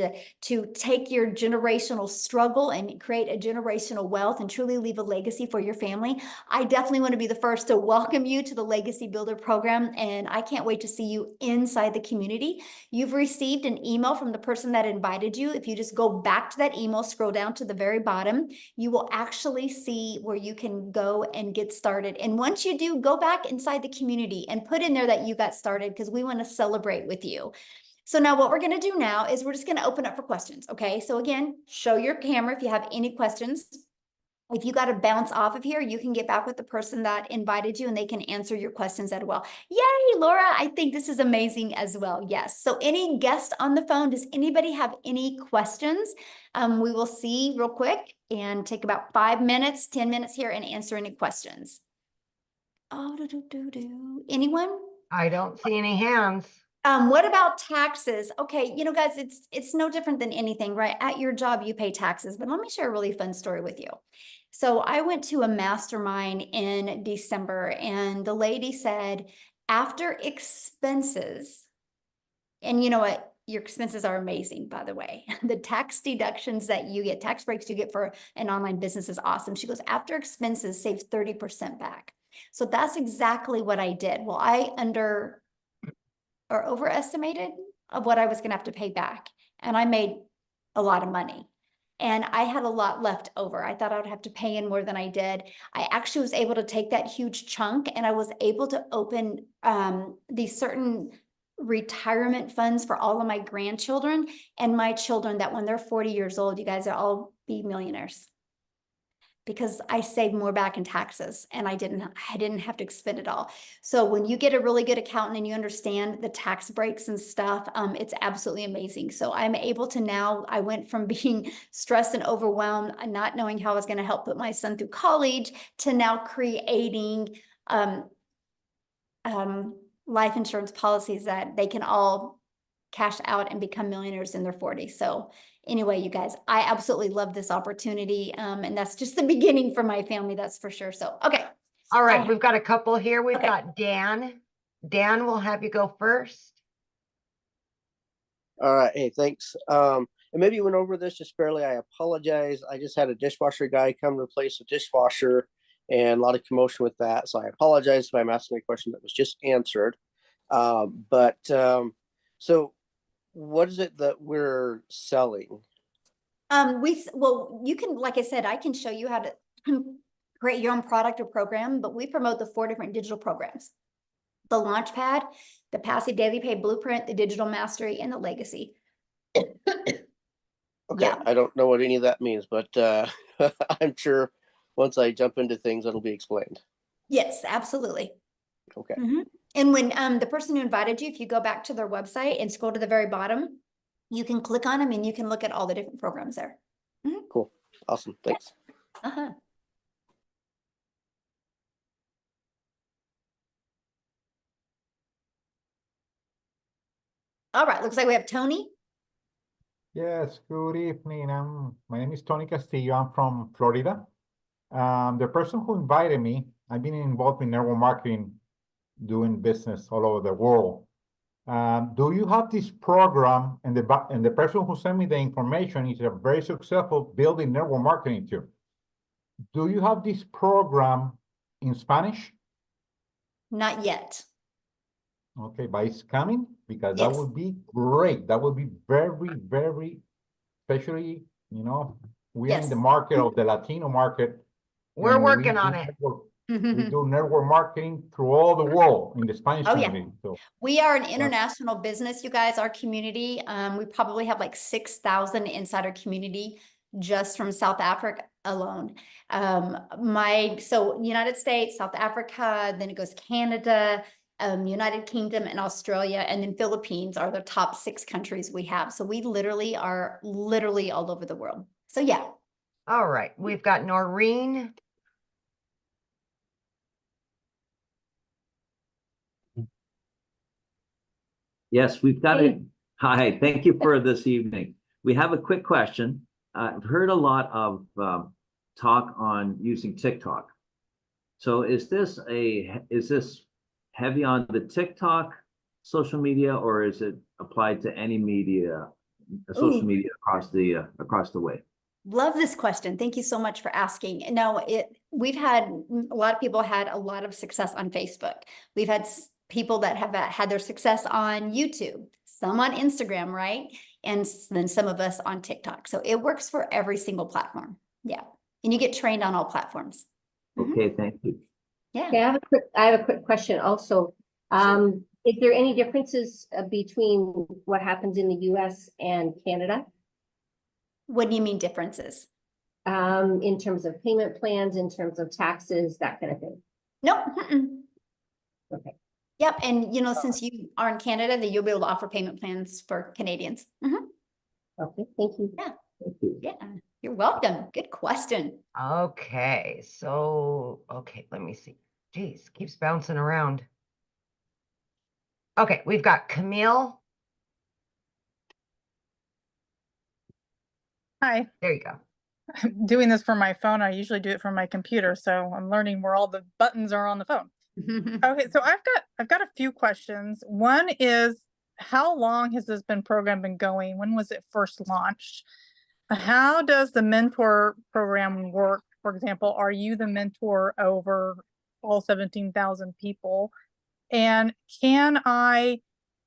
to take your generational struggle and create a generational wealth and truly leave a legacy for your family, I definitely want to be the first to welcome you to the Legacy Builder program. And I can't wait to see you inside the community. You've received an email from the person that invited you. If you just go back to that email, scroll down to the very bottom, you will actually see where you can go and get started. And once you do, go back inside the community and put in there that you got started, because we want to celebrate with you. So now what we're going to do now is we're just going to open up for questions. Okay. So again, show your camera if you have any questions. If you got to bounce off of here, you can get back with the person that invited you and they can answer your questions as well. Yay, Laura. I think this is amazing as well. Yes. So any guest on the phone, does anybody have any questions? We will see real quick and take about 5 minutes, 10 minutes here and answer any questions. Oh, anyone? I don't see any hands. What about taxes? Okay, you know, guys, it's no different than anything, right? At your job, you pay taxes, but let me share a really fun story with you. So I went to a mastermind in December and the lady said, after expenses, and you know what? Your expenses are amazing, by the way. The tax deductions that you get, tax breaks you get for an online business is awesome. She goes, after expenses saves 30% back. So that's exactly what I did. Well, I overestimated of what I was going to have to pay back. And I made a lot of money and I had a lot left over. I thought I would have to pay in more than I did. I actually was able to take that huge chunk and I was able to open these certain retirement funds for all of my grandchildren and my children that when they're 40 years old, you guys will all be millionaires. Because I saved more back in taxes and I didn't have to expend it all. So when you get a really good accountant and you understand the tax breaks and stuff, it's absolutely amazing. So I'm able to now, I went from being stressed and overwhelmed and not knowing how I was going to help put my son through college to now creating life insurance policies that they can all cash out and become millionaires in their 40s. So anyway, you guys, I absolutely love this opportunity. And that's just the beginning for my family, that's for sure. So, okay. All right, we've got a couple here. We've Okay. got Dan. Dan, we'll have you go first. All right. Hey, thanks. And maybe you went over this just barely. I apologize. I just had a dishwasher guy come replace a dishwasher and a lot of commotion with that. So I apologize if I'm asking a question that was just answered. So what is it that we're selling? Well, you can, like I said, I can show you how to create your own product or program, but we promote the 4 different digital programs: the Launchpad, the Passive Daily Pay Blueprint, the Digital Mastery, and the Legacy. Okay, Yeah. I don't know what any of that means, but I'm sure once I jump into things, it'll be explained. Yes, absolutely. Okay. And when the person who invited you, if you go back to their website and scroll to the very bottom, you can click on them and you can look at all the different programs there. Cool. Awesome. Thanks. All right, looks like we have Tony. Yes, good evening. My name is Tony Castillo. I'm from Florida. The person who invited me, I've been involved in network marketing, doing business all over the world. Do you have this program? And the person who sent me the information is a very successful building network marketing too. Do you have this program in Spanish? Not yet. Okay, but it's coming, because Yes. that would be great. That would be very, very, especially, you know, we are in the market of the Latino market. We're and working on it. We do network marketing through all the world in the Spanish community. So We are an international business, you guys, our community. We probably have like 6,000 inside our community just from South Africa, alone. So United States, South Africa, then it goes Canada, United Kingdom, and Australia, and then Philippines are the top 6 countries we have. So we literally are all over the world. So yeah. All right, we've got Noreen. Yes, we've got it. Hi, thank you for this evening. We have a quick question. I've heard a lot of talk on using TikTok. So is this heavy on the TikTok social media, or is it applied to any media, social media across the way? Love this question. Thank you so much for asking. No, we've had a lot of people had a lot of success on Facebook. We've had people that have had their success on YouTube, some on Instagram, right? And then some of us on TikTok. So it works for every single platform. Yeah. And you get trained on all platforms. Okay, thank you. Yeah. Okay, I have a quick question also. Is there any differences between what happens in the US and Canada? What do you mean differences? In terms of payment plans, in terms of taxes, that kind of thing? Nope. Okay. Yep. And since you are in Canada, then you'll be able to offer payment plans for Canadians. Okay, thank you. Yeah. Thank you. Yeah. You're welcome. Good question. Okay, so, let me see. Geez, keeps bouncing around. Okay, we've got Camille. Hi. There you go. I'm doing this from my phone. I usually do it from my computer, so I'm learning where all the buttons are on the phone. Okay, so I've got a few questions. One is, how long has this program been going? When was it first launched? How does the mentor program work? For example, are you the mentor over all 17,000 people? And can I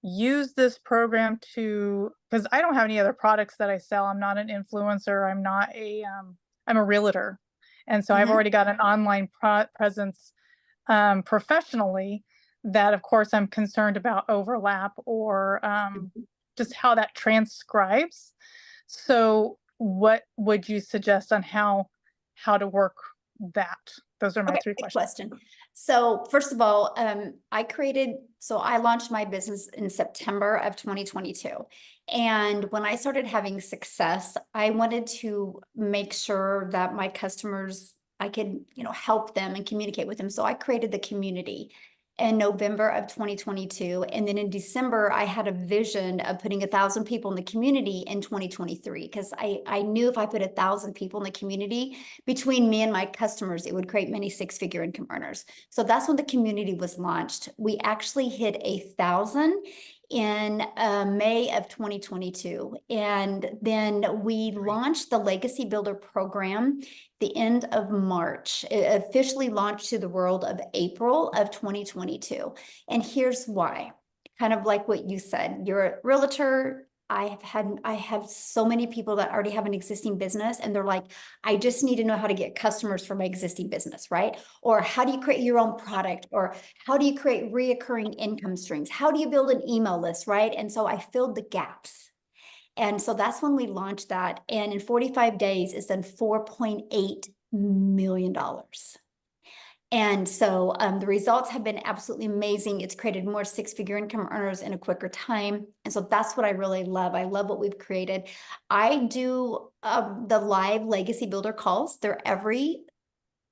use this program because I don't have any other products that I sell. I'm not an influencer. I'm not I'm a realtor. And so I've already got an online presence professionally that, of course, I'm concerned about overlap or just how that transcribes. So what would you suggest on how to work that? Those are my 3 questions. Question. So first of all, I launched my business in September of 2022. And when I started having success, I wanted to make sure that my customers, I could, help them and communicate with them. So I created the community in November of 2022. And then in December, I had a vision of putting 1,000 people in the community in 2023, because I knew if I put 1,000 people in the community between me and my customers, it would create many 6-figure income earners. So that's when the community was launched. We actually hit 1,000 in May of 2022. And then we launched the Legacy Builder program the end of March. It officially launched to the world of April of 2022. And here's why. Kind of like what you said, you're a realtor. I have so many people that already have an existing business, and they're like, I just need to know how to get customers for my existing business, right? Or how do you create your own product? Or how do you create reoccurring income streams? How do you build an email list, right? And so I filled the gaps. And so that's when we launched that. And in 45 days, it's done $4.8 million. And so the results have been absolutely amazing. It's created more 6-figure income earners in a quicker time. And so that's what I really love. I love what we've created. I do the live Legacy Builder calls. They're every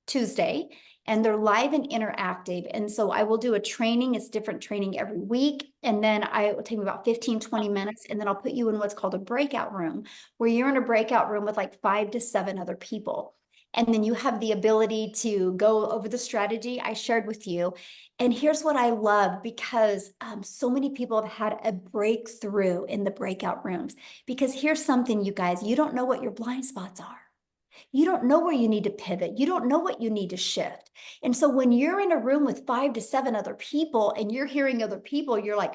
Tuesday, and they're live and interactive. And so I will do a training. It's different training every week. And then it will take me about 15, 20 minutes. And then I'll put you in what's called a breakout room, where you're in a breakout room with like 5 to 7 other people. And then you have the ability to go over the strategy I shared with you. And here's what I love, because so many people have had a breakthrough in the breakout rooms. Because here's something, you guys, you don't know what your blind spots are. You don't know where you need to pivot. You don't know what you need to shift. And so when you're in a room with 5 to 7 other people and you're hearing other people, you're like,